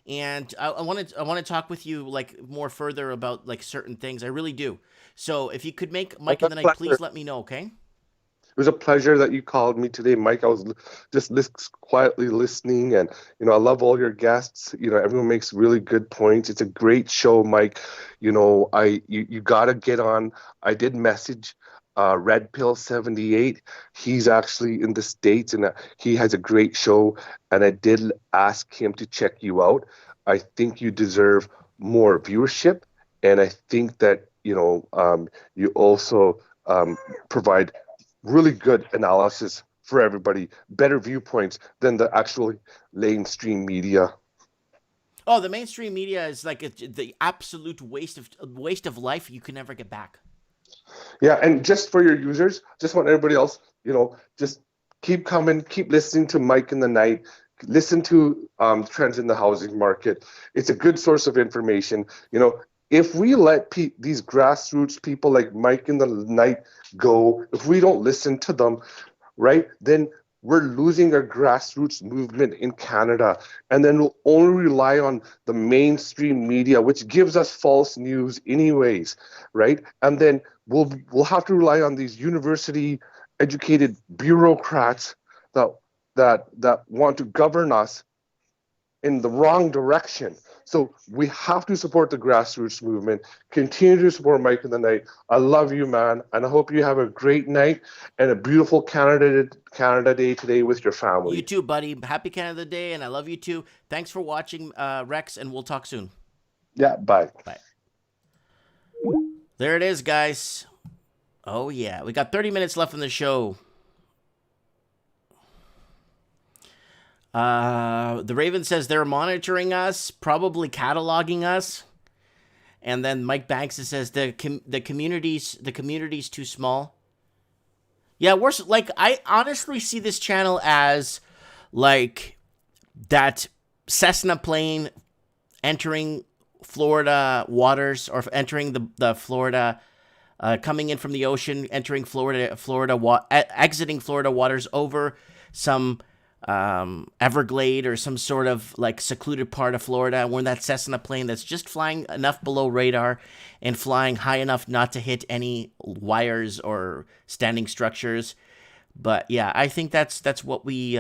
and I want to talk with you like more further about like certain things. I really do. So if you could make Mike in the Night, please let me know, okay? It was a pleasure that you called me today, Mike. I was just quietly listening, and I love all your guests. Everyone makes really good points. It's a great show, Mike. You gotta get on. I did message Red Pill 78. He's actually in the States, and he has a great show. And I did ask him to check you out. I think you deserve more viewership, and I think that you also provide really good analysis for everybody, better viewpoints than the actual mainstream media. Oh, the mainstream media is like the absolute waste of life you can never get back. Yeah, and just for your users, just want everybody else just keep coming, keep listening to Mike in the Night, listen to trends in the housing market. It's a good source of information. If we let these grassroots people like Mike in the Night go, if we don't listen to them, right, then we're losing our grassroots movement in Canada. And then we'll only rely on the mainstream media, which gives us false news anyways, right? And then we'll have to rely on these university educated bureaucrats that want to govern us in the wrong direction. So we have to support the grassroots movement, continue to support Mike in the Night. I love you, man, and I hope you have a great night and a beautiful Canada Day today with your family. You too, buddy. Happy Canada Day, and I love you too. Thanks for watching, Rex, and we'll talk soon. Yeah, bye. Bye. There it is, guys. Oh, yeah. We got 30 minutes left in the show. The Raven says they're monitoring us, probably cataloging us. And then Mike Banks says the community's too small. Yeah, I honestly see this channel as like that Cessna plane entering Florida waters, or entering the Florida, coming in from the ocean, entering exiting Florida waters over some Everglade or some sort of like secluded part of Florida. We're in that Cessna plane that's just flying enough below radar and flying high enough not to hit any wires or standing structures. But yeah, I think that's what we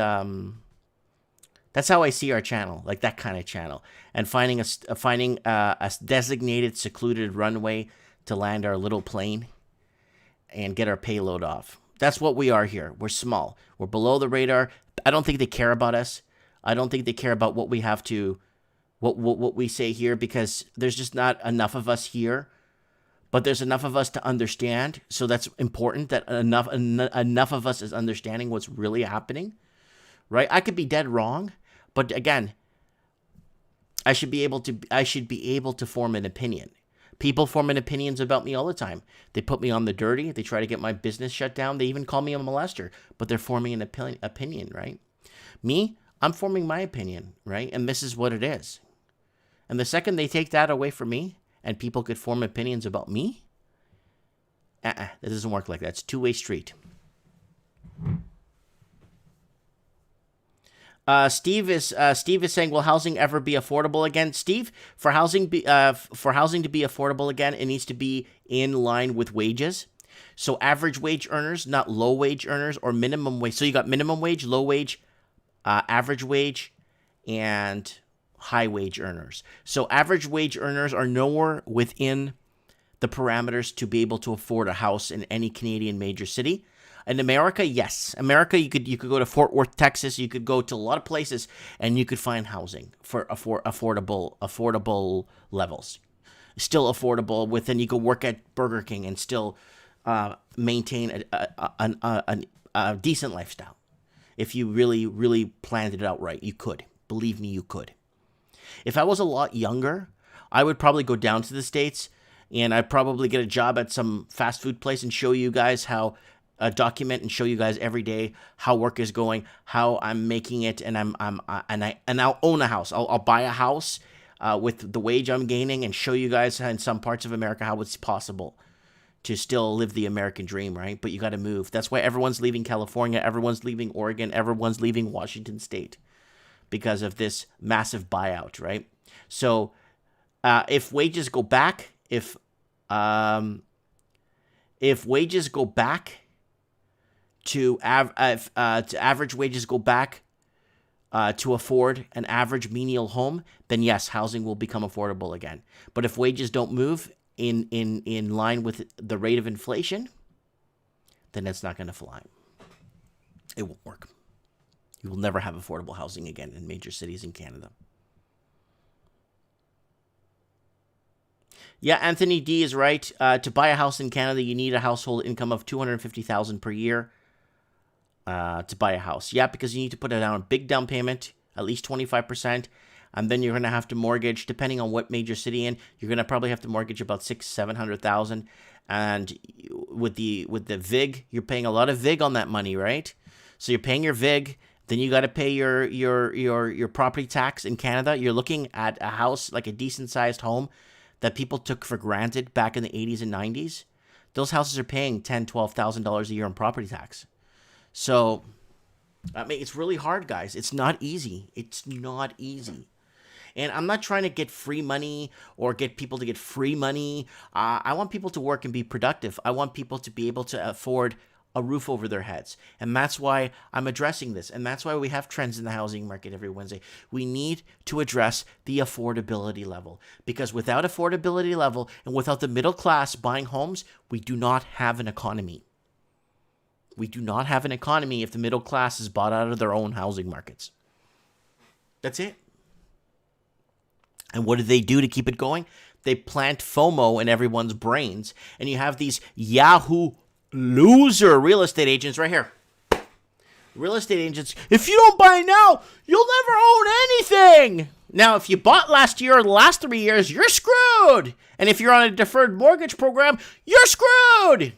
that's how I see our channel, like that kind of channel, and finding a designated secluded runway to land our little plane and get our payload off. That's what we are here. We're small. We're below the radar. I don't think they care about us. I don't think they care about what we have to, what we say here, because there's just not enough of us here. But there's enough of us to understand. So that's important, that enough of us is understanding what's really happening, right? I could be dead wrong, but again, I should be able to form an opinion. People forming opinions about me all the time. They put me on the dirty. They try to get my business shut down. They even call me a molester, but they're forming an opinion, right? Me, I'm forming my opinion, right? And this is what it is. And the second they take that away from me and people could form opinions about me, that doesn't work like that. It's a two-way street. Steve is saying, will housing ever be affordable again? Steve, for housing to be affordable again, it needs to be in line with wages. So average wage earners, not low wage earners or minimum wage. So you got minimum wage, low wage, average wage, and high wage earners. So average wage earners are nowhere within the parameters to be able to afford a house in any Canadian major city. In America, yes. America, you could go to Fort Worth, Texas. You could go to a lot of places, and you could find housing for affordable levels. Still affordable. Within, you could work at Burger King and still maintain a decent lifestyle. If you really, really planned it out right, you could. Believe me, you could. If I was a lot younger, I would probably go down to the States, and I'd probably get a job at some fast food place and show you guys how. Document and show you guys every day how work is going, how I'm making it, and I'll own a house. I'll buy a house with the wage I'm gaining, and show you guys in some parts of America how it's possible to still live the American dream, right? But you got to move. That's why everyone's leaving California, everyone's leaving Oregon, everyone's leaving Washington State because of this massive buyout, right? So if wages go back, if wages go back. To average wages go back to afford an average menial home, then yes, housing will become affordable again. But if wages don't move in line with the rate of inflation, then it's not going to fly. It won't work. You will never have affordable housing again in major cities in Canada. Yeah, Anthony D is right. To buy a house in Canada, you need a household income of $250,000 per year. To buy a house. Yeah, because you need to put down a big down payment, at least 25%. And then you're going to have to mortgage, depending on what major city in, you're going to probably have to mortgage about 600,000-700,000. And with the VIG, you're paying a lot of VIG on that money, right? So you're paying your VIG, then you got to pay your property tax in Canada. You're looking at a house, like a decent sized home that people took for granted back in the 80s and 90s. Those houses are paying $10,000-$12,000 a year in property tax. So, I mean, it's really hard, guys. It's not easy. It's not easy. And I'm not trying to get free money or get people to get free money. I want people to work and be productive. I want people to be able to afford a roof over their heads. And that's why I'm addressing this. And that's why we have trends in the housing market every Wednesday. We need to address the affordability level. Because without affordability level and without the middle class buying homes, we do not have an economy. We do not have an economy if the middle class is bought out of their own housing markets. That's it. And what do they do to keep it going? They plant FOMO in everyone's brains. And you have these Yahoo loser real estate agents right here. Real estate agents, if you don't buy now, you'll never own anything. Now, if you bought last year or the last 3 years, you're screwed. And if you're on a deferred mortgage program, you're screwed.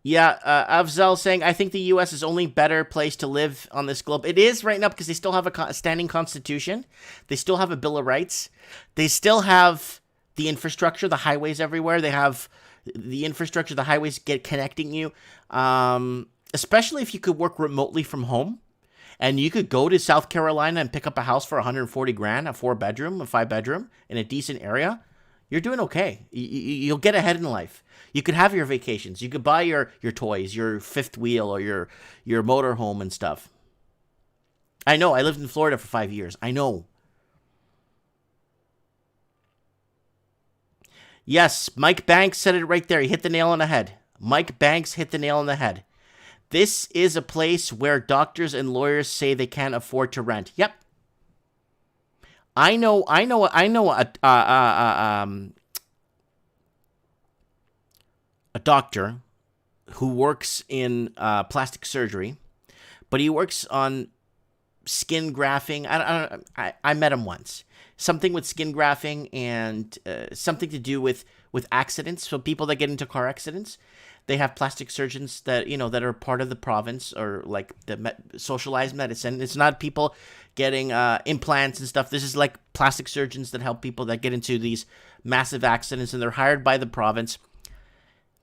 Yeah, Afzal saying, I think the U.S. is only better place to live on this globe. It is right now because they still have a standing constitution. They still have a Bill of Rights. They still have the infrastructure, the highways everywhere. They have the infrastructure, the highways get connecting you. Especially if you could work remotely from home. And you could go to South Carolina and pick up a house for 140 grand, a 4-bedroom, a 5-bedroom in a decent area. You're doing okay. You'll get ahead in life. You could have your vacations. You could buy your toys, your fifth wheel, or your motorhome and stuff. I know. I lived in Florida for 5 years. I know. Yes, Mike Banks said it right there. He hit the nail on the head. Mike Banks hit the nail on the head. This is a place where doctors and lawyers say they can't afford to rent. Yep. I know a doctor who works in plastic surgery, but he works on skin grafting. I met him once. Something with skin grafting and something to do with accidents. So people that get into car accidents, they have plastic surgeons that that are part of the province or like the socialized medicine. It's not people getting implants and stuff. This is like plastic surgeons that help people that get into these massive accidents, and they're hired by the province.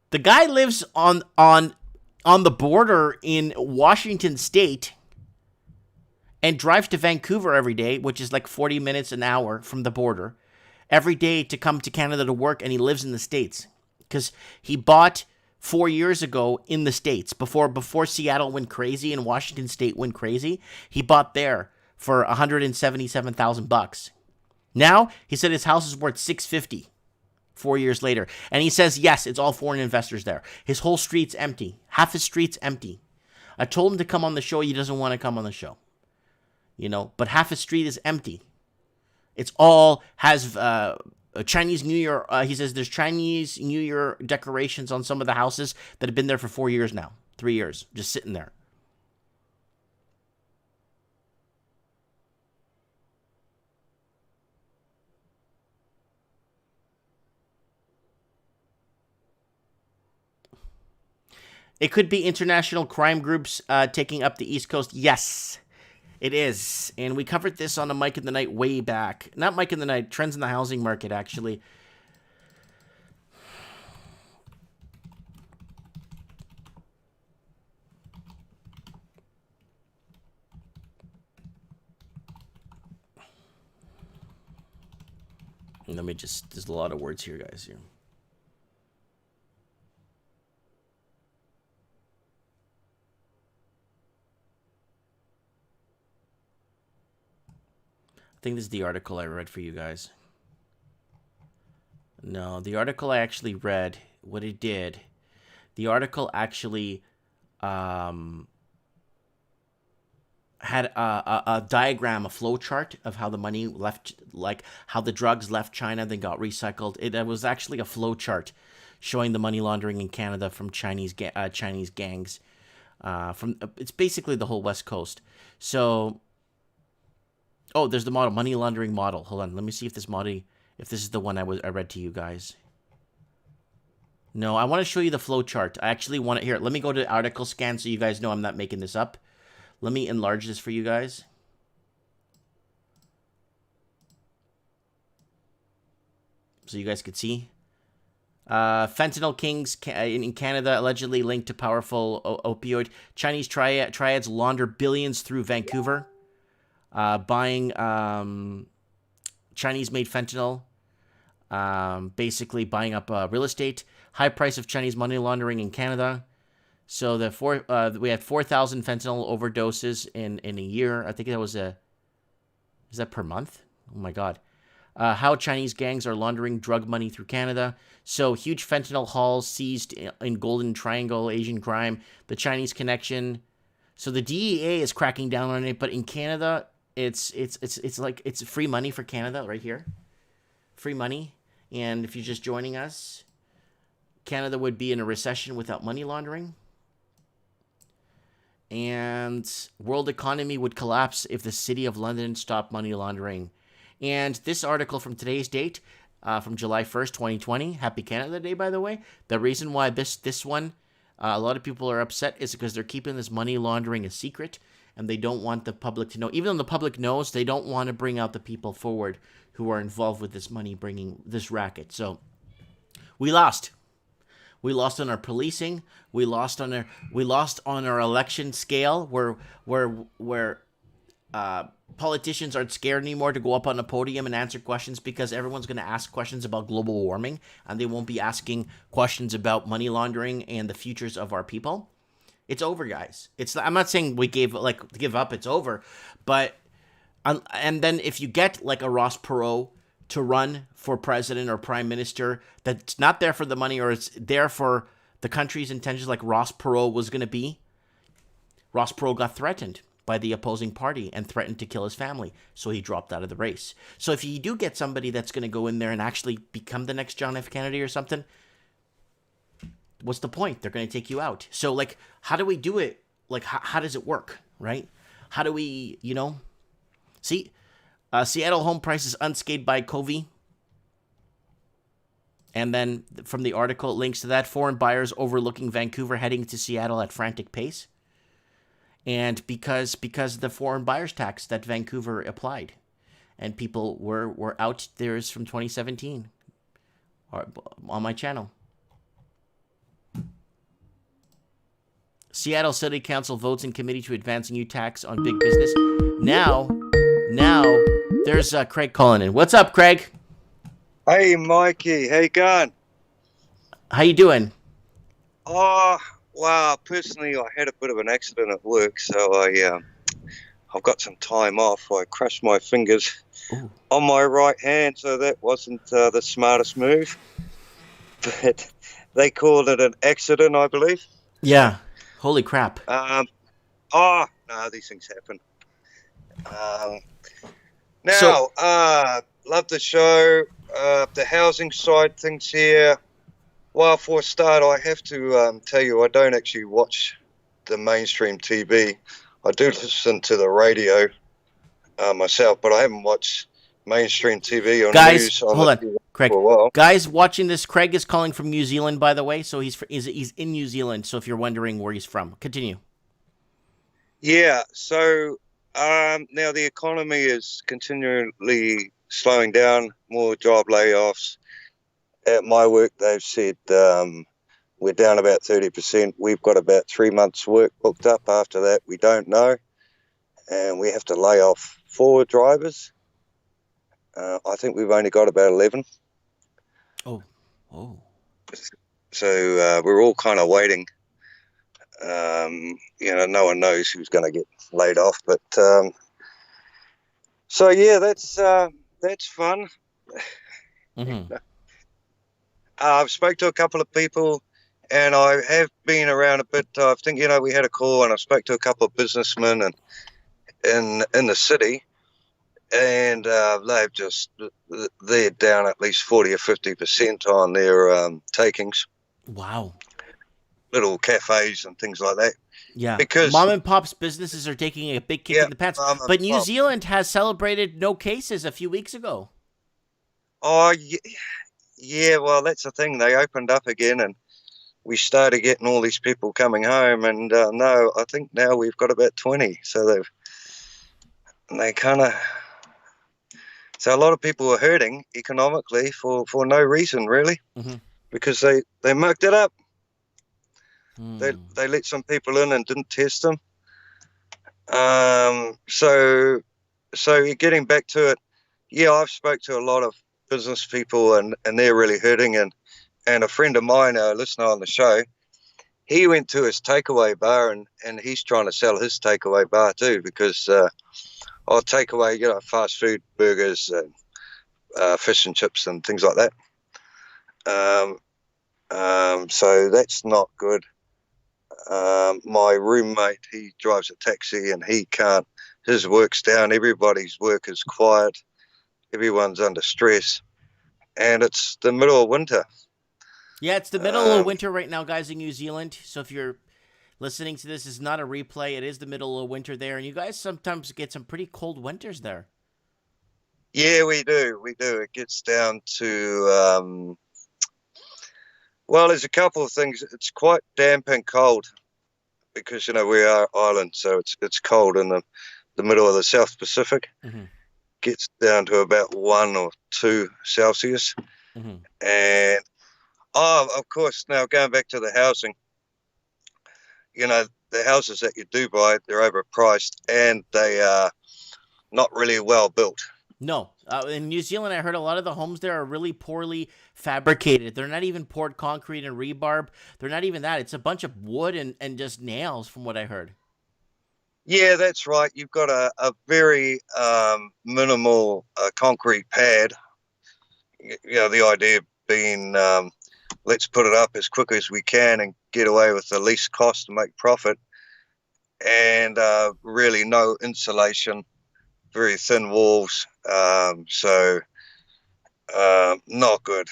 The guy lives on the border in Washington State and drives to Vancouver every day, which is like 40 minutes an hour from the border, every day to come to Canada to work, and he lives in the States because he bought 4 years ago in the States before Seattle went crazy and Washington State went crazy. He bought there for $177,000. Now he said his house is worth $650. 4 years later. And he says, yes, it's all foreign investors there. His whole street's empty. Half his street's empty. I told him to come on the show. He doesn't want to come on the show. But half his street is empty. It's all has a Chinese New Year. He says there's Chinese New Year decorations on some of the houses that have been there for 4 years now. 3 years. Just sitting there. It could be international crime groups taking up the East Coast. Yes, it is. And we covered this on a Mike in the Night way back. Not Mike in the Night, Trends in the Housing Market, actually. Let me just, there's a lot of words here, guys. Here. I think this is the article I read for you guys. No, the article I actually read, what it did, the article actually had a diagram, a flow chart of how the money left, like how the drugs left China, then got recycled. It was actually a flow chart showing the money laundering in Canada from Chinese gangs. It's basically the whole West Coast. So, oh, there's the model, money laundering model. Hold on, let me see if this is the one I read to you guys. No, I want to show you the flow chart. I actually want it here. Let me go to article scan so you guys know I'm not making this up. Let me enlarge this for you guys. So you guys could see. Fentanyl kings in Canada allegedly linked to powerful opioid. Chinese triads launder billions through Vancouver, buying Chinese-made fentanyl, basically buying up real estate. High price of Chinese money laundering in Canada. So we had 4,000 fentanyl overdoses in a year. I think is that per month? Oh my God. How Chinese gangs are laundering drug money through Canada. So huge fentanyl hauls seized in Golden Triangle, Asian crime, the Chinese connection. So the DEA is cracking down on it, but in Canada, it's like it's free money for Canada right here. Free money. And if you're just joining us, Canada would be in a recession without money laundering. And world economy would collapse if the city of London stopped money laundering. And this article from today's date, from July 1st, 2020, Happy Canada Day, by the way. The reason why this one, a lot of people are upset is because they're keeping this money laundering a secret, and they don't want the public to know. Even though the public knows, they don't want to bring out the people forward who are involved with this money, bringing this racket. So we lost. We lost on our policing. We lost on our election scale, where politicians aren't scared anymore to go up on a podium and answer questions, because everyone's going to ask questions about global warming, and they won't be asking questions about money laundering and the futures of our people. It's over, guys. I'm not saying we give up. It's over, but and then if you get like a Ross Perot to run for president or prime minister, that's not there for the money, or it's there for the country's intentions, like Ross Perot was going to be. Ross Perot got threatened by the opposing party and threatened to kill his family, so he dropped out of the race. So if you do get somebody that's going to go in there and actually become the next John F. Kennedy or something, what's the point? They're going to take you out. So, like, how do we do it? Like, how does it work, right? How do we, see? Seattle home prices unscathed by COVID. And then from the article, it links to that. Foreign buyers overlooking Vancouver heading to Seattle at frantic pace. And because the foreign buyers tax that Vancouver applied. And people were out. There's from 2017 on my channel. Seattle City Council votes in committee to advance a new tax on big business. Now, there's Craig calling in. What's up, Craig? Hey, Mikey. How you going? How you doing? Oh, well, personally, I had a bit of an accident at work, so I've got some time off. I crushed my fingers on my right hand, so that wasn't the smartest move. But they called it an accident, I believe. Yeah. Holy crap. No, these things happen. Love the show. The housing side things here. Well, for a start, I have to tell you, I don't actually watch the mainstream TV. I do listen to the radio myself, but I haven't watched mainstream TV or news. Hold on, Craig. For a while. Guys watching this, Craig is calling from New Zealand, by the way, so he's in New Zealand. So if you're wondering where he's from, continue. Yeah. So now the economy is continually slowing down. More job layoffs. At my work, they've said we're down about 30%. We've got about 3 months' work booked up. After that, we don't know. And we have to lay off 4 drivers. I think we've only got about 11. Oh. So we're all kind of waiting. No one knows who's going to get laid off. But so, yeah, that's fun. Mm-hmm. I've spoke to a couple of people, and I have been around a bit. I think, we had a call, and I spoke to a couple of businessmen, in the city, and they're down at least 40 or 50% on their takings. Wow. Little cafes and things like that. Yeah, Because mom and pop's businesses are taking a big kick in the pants. mom and But New pop. Zealand has celebrated no cases a few weeks ago. Oh, yeah, well, that's the thing. They opened up again, and we started getting all these people coming home. And no, I think now we've got about 20. So they kind of. So a lot of people are hurting economically for no reason, really, because they mucked it up. They let some people in and didn't test them. So getting back to it, yeah, I've spoke to a lot of business people and they're really hurting. And a friend of mine, a listener on the show, he went to his takeaway bar and he's trying to sell his takeaway bar too, because takeaway, fast food, burgers, fish and chips and things like that. So that's not good. My roommate, he drives a taxi and he can't, his work's down, everybody's work is quiet, everyone's under stress, and it's the middle of winter. Yeah, it's the middle of winter right now, guys, in New Zealand. So if you're listening to this, is not a replay. It is the middle of winter there, and you guys sometimes get some pretty cold winters there. Yeah, we do. It gets down to well, there's a couple of things. It's quite damp and cold because we are island, so it's cold in the middle of the South Pacific. Gets down to about 1 or 2 Celsius, and of course, now going back to the housing, the houses that you do buy, they're overpriced and they are not really well built. No. In New Zealand, I heard a lot of the homes there are really poorly fabricated. They're not even poured concrete and rebarb. They're not even that. It's a bunch of wood and just nails, from what I heard. Yeah, that's right. You've got a very minimal concrete pad. The idea being let's put it up as quick as we can and get away with the least cost to make profit. And really no insulation, very thin walls. So not good,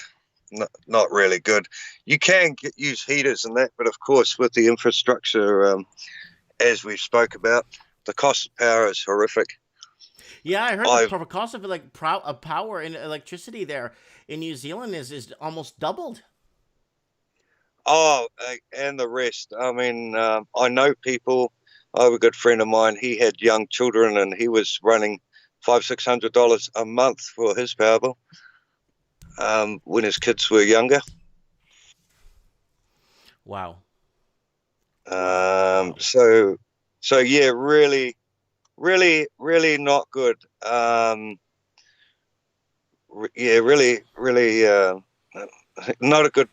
not really good. You can use heaters and that, but of course with the infrastructure, as we spoke about, the cost of power is horrific. Yeah, I heard the cost of power and electricity there in New Zealand is almost doubled. Oh, and the rest. I mean, I know people. I have a good friend of mine. He had young children, and he was running $500-600 a month for his power bill when his kids were younger. Wow. So yeah, really, really, really not good. Yeah, really, really. Not a good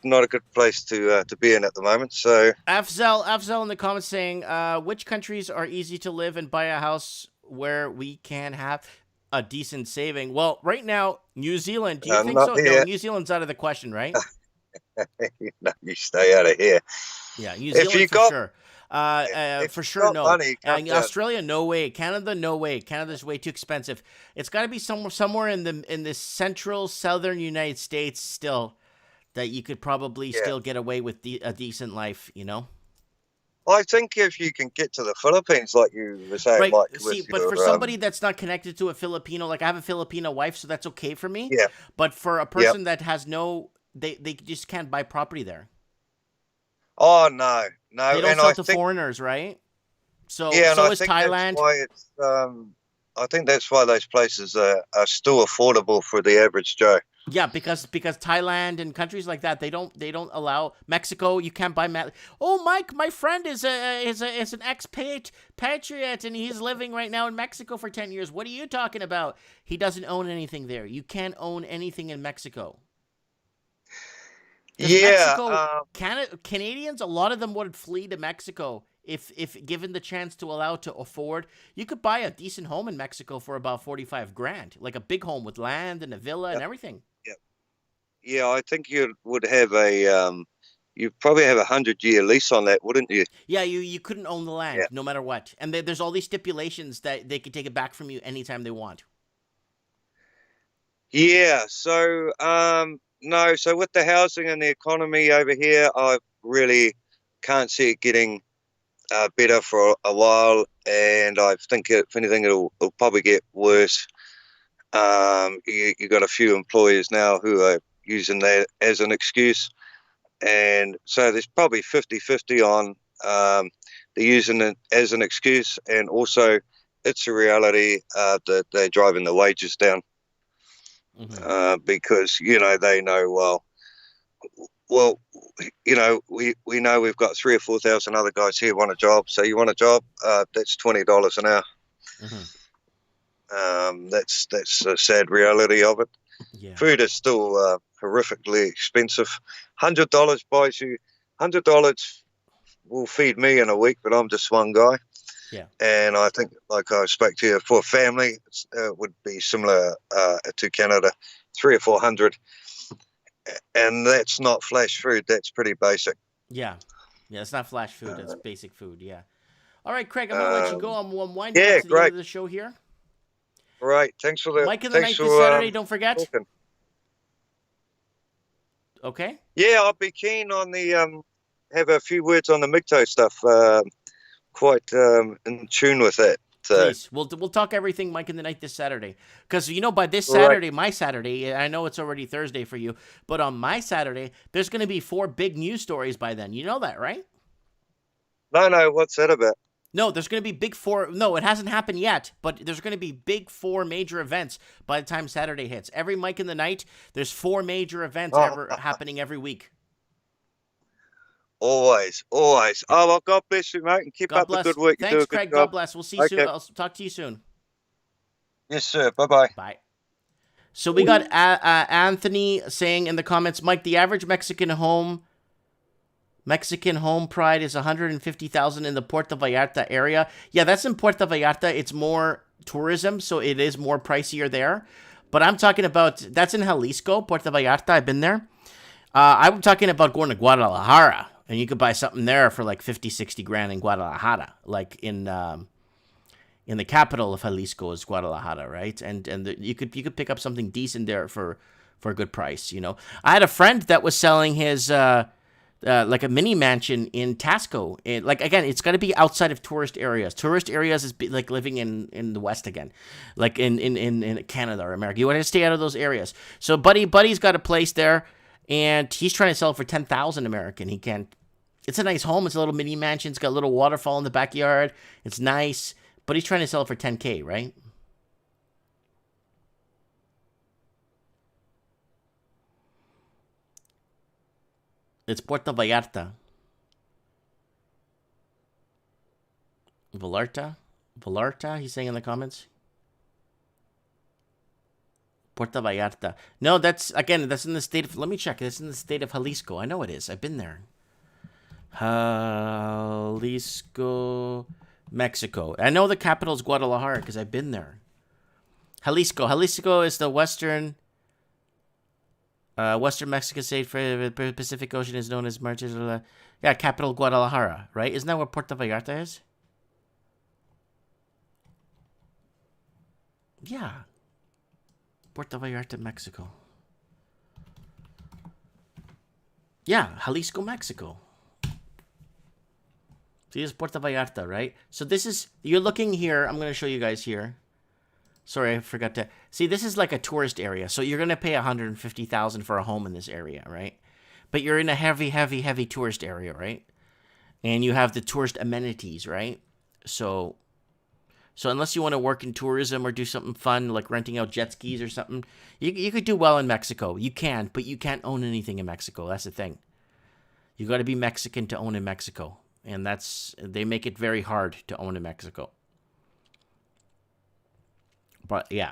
place to be in at the moment. So Afzel in the comments saying, which countries are easy to live and buy a house where we can have a decent saving? Well, right now, New Zealand. Do you think so? Here. No, New Zealand's out of the question, right? No, you stay out of here. Yeah, New Zealand you for got, sure. For sure, got no. money, Australia, no way. Canada, no way. Canada's way too expensive. It's got to be somewhere in the central southern United States still, that you could probably still get away with a decent life, I think if you can get to the Philippines, like you were saying, right. Mike. See, but for somebody that's not connected to a Filipino, like I have a Filipino wife, so that's okay for me. Yeah. But for a person that has they just can't buy property there. Oh no. They don't sell to foreigners, right? So so is Thailand. That's why I think that's why those places are still affordable for the average Joe. Yeah, because Thailand and countries like that, they don't allow. Mexico, you can't buy. Mike, my friend is an expatriate and he's living right now in Mexico for 10 years. What are you talking about? He doesn't own anything there. You can't own anything in Mexico. Mexico, Canadians, a lot of them would flee to Mexico if given the chance to allow to afford. You could buy a decent home in Mexico for about 45 grand, like a big home with land and a villa and everything. Yeah, I think you would have a you probably have 100-year lease on that, wouldn't you? Yeah, you couldn't own the land Yeah. no matter what, and there's all these stipulations that they could take it back from you anytime they want. Yeah. So no. So with the housing and the economy over here, I really can't see it getting better for a while, and I think if anything, it'll probably get worse. You got a few employers now who are using that as an excuse, and so there's probably 50-50 on they're using it as an excuse, and also it's a reality that they're driving the wages down because they know well, we know we've got 3,000 or 4,000 other guys here want a job. So you want a job? That's $20 an hour. That's a sad reality of it. Yeah. Food is still horrifically expensive. $100 buys you $100 will feed me in a week, but I'm just one guy. Yeah. And I think, like I spoke to you, for a family, it would be similar to Canada, 300 or 400. And that's not flash food. That's pretty basic. Yeah. Yeah, it's not flash food. It's basic food. Yeah. All right, Craig, I'm going to let you go. I'm winding up to the end of the show here. Right. Thanks for the... Mike in the Night this Saturday, don't forget. Talking. Okay. Yeah, I'll be keen on the... have a few words on the MGTOW stuff. Quite in tune with that. Please, we'll talk everything Mike in the Night this Saturday. Because, by this Saturday, my Saturday, I know it's already Thursday for you, but on my Saturday, there's going to be 4 big news stories by then. You know that, right? No, what's that about? No, there's going to be big 4. No, it hasn't happened yet, but there's going to be big 4 major events by the time Saturday hits. Every Mike in the Night, there's 4 major events happening every week. Always. Oh, well, God bless you, mate, and keep up the good work. Thanks, Craig. God bless. We'll see you soon. I'll talk to you soon. Yes, sir. Bye-bye. Bye. So we got Anthony saying in the comments, Mike, the average Mexican home pride is $150,000 in the Puerto Vallarta area. Yeah, that's in Puerto Vallarta. It's more tourism, so it is more pricier there. But I'm talking about, that's in Jalisco, Puerto Vallarta. I've been there. I'm talking about going to Guadalajara. And you could buy something there for like 50, 60 grand in Guadalajara, like in the capital of Jalisco is Guadalajara, right? And you could pick up something decent there for a good price. I had a friend that was selling his like a mini mansion in Tasco. Again, it's got to be outside of tourist areas. Tourist areas is like living in the West again, like in Canada or America. You want to stay out of those areas. So Buddy's got a place there. And he's trying to sell it for $10,000 American. He can't. It's a nice home. It's a little mini mansion. It's got a little waterfall in the backyard. It's nice, but he's trying to sell it for $10K, right? It's Puerto Vallarta. Vallarta. He's saying in the comments. Puerto Vallarta. No, that's in the state of... Let me check. It's in the state of Jalisco. I know it is. I've been there. Jalisco, Mexico. I know the capital is Guadalajara because I've been there. Jalisco. Jalisco is the western Mexican state for the Pacific Ocean is known as capital Guadalajara, right? Isn't that where Puerto Vallarta is? Yeah. Puerto Vallarta, Mexico. Yeah, Jalisco, Mexico. See, this is Puerto Vallarta, right? So this is, you're looking here. I'm going to show you guys here. Sorry, I forgot to. See, this is like a tourist area. So you're going to pay $150,000 for a home in this area, right? But you're in a heavy tourist area, right? And you have the tourist amenities, right? So unless you want to work in tourism or do something fun, like renting out jet skis or something, you could do well in Mexico. You can, but you can't own anything in Mexico. That's the thing. You got to be Mexican to own in Mexico. And they make it very hard to own in Mexico. But, yeah.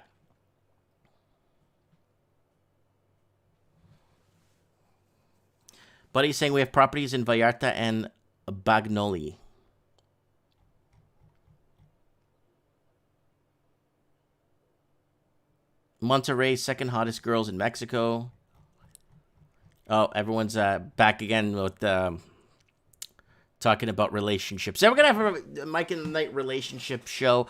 Buddy's saying we have properties in Vallarta and Bagnoli. Monterrey, second hottest girls in Mexico. Oh, everyone's back again with talking about relationships. Yeah, we're gonna have a Mike in the Night relationship show.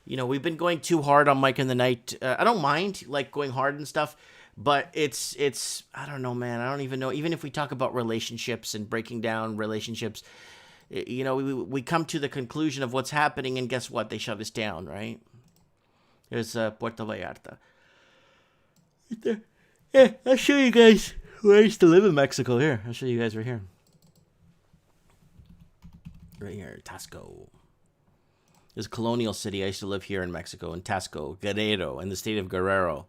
You know, we've been going too hard on Mike in the Night. I don't mind like going hard and stuff, but it's I don't know, man. I don't even know. Even if we talk about relationships and breaking down relationships, you know, we come to the conclusion of what's happening, and guess what? They shut us down, right? There's Puerto Vallarta. Right there. Yeah, I'll show you guys where I used to live in Mexico. Here, I'll show you guys right here. Right here, Tasco. This colonial city. I used to live here in Mexico, in Tasco, Guerrero, in the state of Guerrero.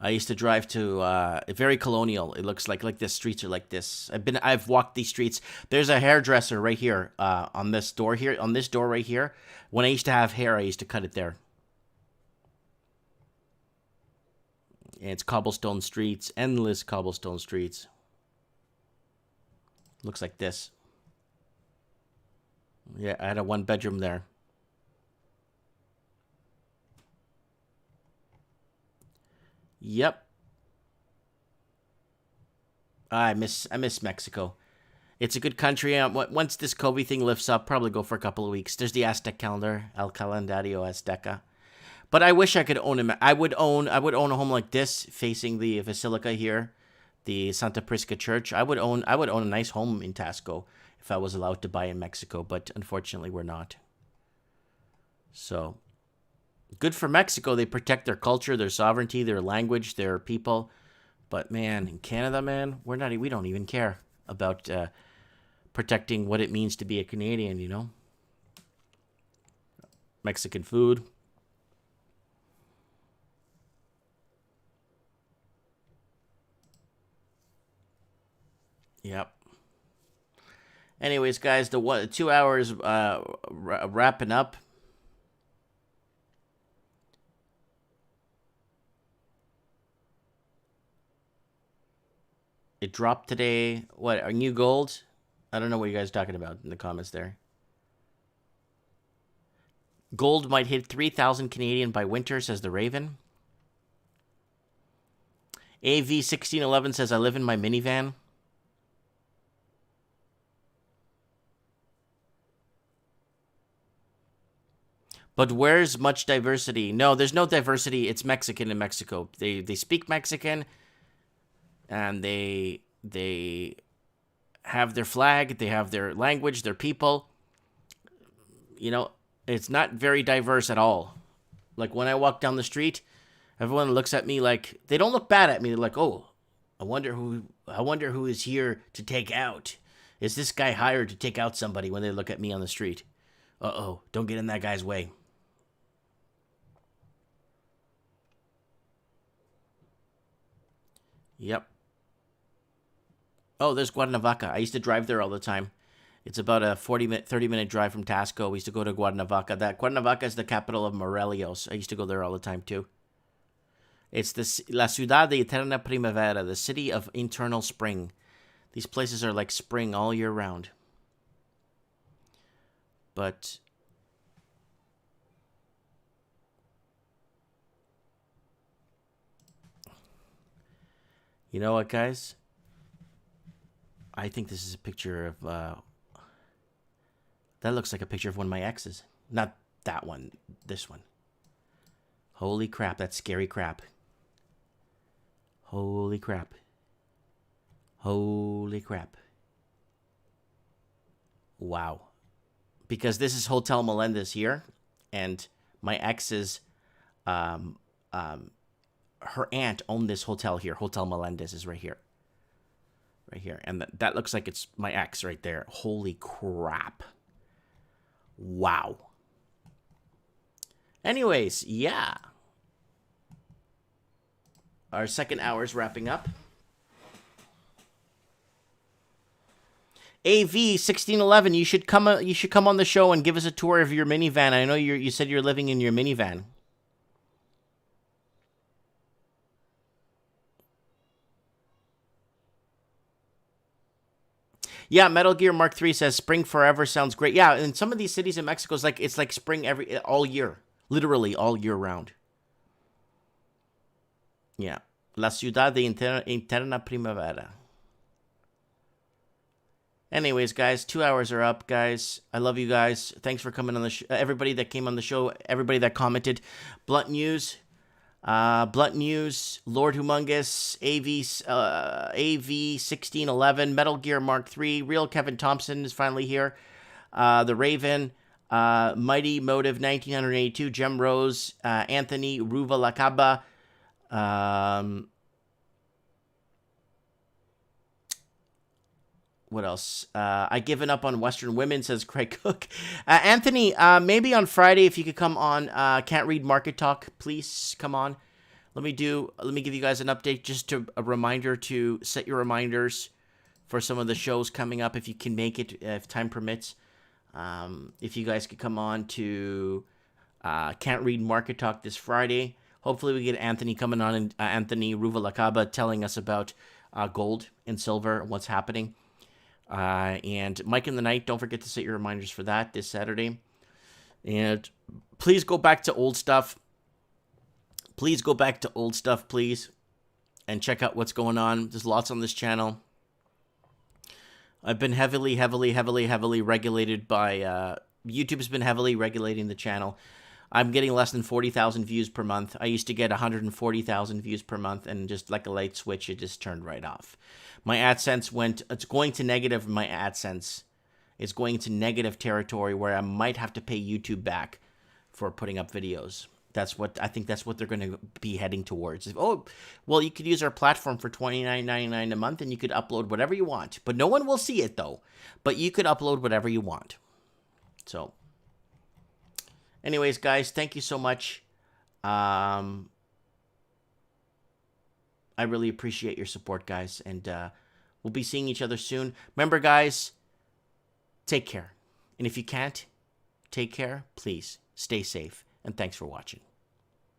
I used to drive to very colonial. It looks like the streets are like this. I've walked these streets. There's a hairdresser right here on this door here, on this door right here. When I used to have hair, I used to cut it there. And it's cobblestone streets, endless cobblestone streets. Looks like this. Yeah, I had a 1-bedroom there. Yep. I miss Mexico. It's a good country. Once this COVID thing lifts up, probably go for a couple of weeks. There's the Aztec calendar, El Calendario Azteca. But I wish I could own him. I would own a home like this, facing the Basilica here, the Santa Prisca Church. I would own a nice home in Tasco if I was allowed to buy in Mexico, but unfortunately we're not. So, good for Mexico. They protect their culture, their sovereignty, their language, their people. But man, in Canada, man, we don't even care about protecting what it means to be a Canadian, you know? Mexican food. Yep. Anyways, guys, the 2 hours wrapping up. It dropped today. What, a new gold? I don't know what you guys are talking about in the comments there. Gold might hit 3,000 Canadian by winter, says the Raven. AV1611 says, I live in my minivan. But where's much diversity? No, there's no diversity. It's Mexican in Mexico. They speak Mexican, and they have their flag, they have their language, their people. You know, it's not very diverse at all. Like when I walk down the street, everyone looks at me like, they don't look bad at me. They're like, oh, I wonder who is here to take out. Is this guy hired to take out somebody when they look at me on the street? Uh-oh, don't get in that guy's way. Yep. Oh, there's Cuernavaca. I used to drive there all the time. It's about a 30-minute drive from Tasco. We used to go to Cuernavaca. Cuernavaca is the capital of Morelos. I used to go there all the time, too. It's La Ciudad de Eterna Primavera, the city of eternal spring. These places are like spring all year round. But you know what, guys? I think this is a picture of... that looks like a picture of one of my exes. Not that one. This one. Holy crap. That's scary crap. Holy crap. Holy crap. Wow. Because this is Hotel Melendez here. And my ex's... her aunt owned this hotel here. Hotel Melendez is right here. Right here. And that looks like it's my ex right there. Holy crap. Wow. Anyways, yeah. Our second hour is wrapping up. AV1611, you should come on the show and give us a tour of your minivan. I know you said you're living in your minivan. Yeah, Metal Gear Mark III says spring forever sounds great. Yeah, in some of these cities in Mexico, it's like spring all year, literally all year round. Yeah, La Ciudad de Eterna Primavera. Anyways, guys, 2 hours are up, guys. I love you guys. Thanks for coming on the everybody that came on the show, everybody that commented. Blunt News, Lord Humongous, AV 1611, Metal Gear Mark III, Real Kevin Thompson is finally here. The Raven, Mighty Motive 1982, Gem Rose, Anthony Ruvalakaba, what else? I given up on Western women, says Craig Cook. Anthony, maybe on Friday if you could come on. Can't read Market Talk, please come on. Let me give you guys an update, just a reminder to set your reminders for some of the shows coming up if you can make it, if time permits. If you guys could come on to Can't Read Market Talk this Friday. Hopefully we get Anthony coming on, and Anthony Ruvalakaba telling us about gold and silver and what's happening. And Mike in the Night, don't forget to set your reminders for that this Saturday. And please go back to old stuff. Please, and check out what's going on. There's lots on this channel. I've been heavily regulated by... YouTube's been heavily regulating the channel. I'm getting less than 40,000 views per month. I used to get 140,000 views per month, and just like a light switch, it just turned right off. My AdSense it's going to negative. My AdSense is going to negative territory where I might have to pay YouTube back for putting up videos. I think that's what they're going to be heading towards. You could use our platform for $29.99 a month, and you could upload whatever you want. But no one will see it, though. But you could upload whatever you want. So, anyways, guys, thank you so much. I really appreciate your support, guys. And we'll be seeing each other soon. Remember, guys, take care. And if you can't take care, please stay safe. And thanks for watching.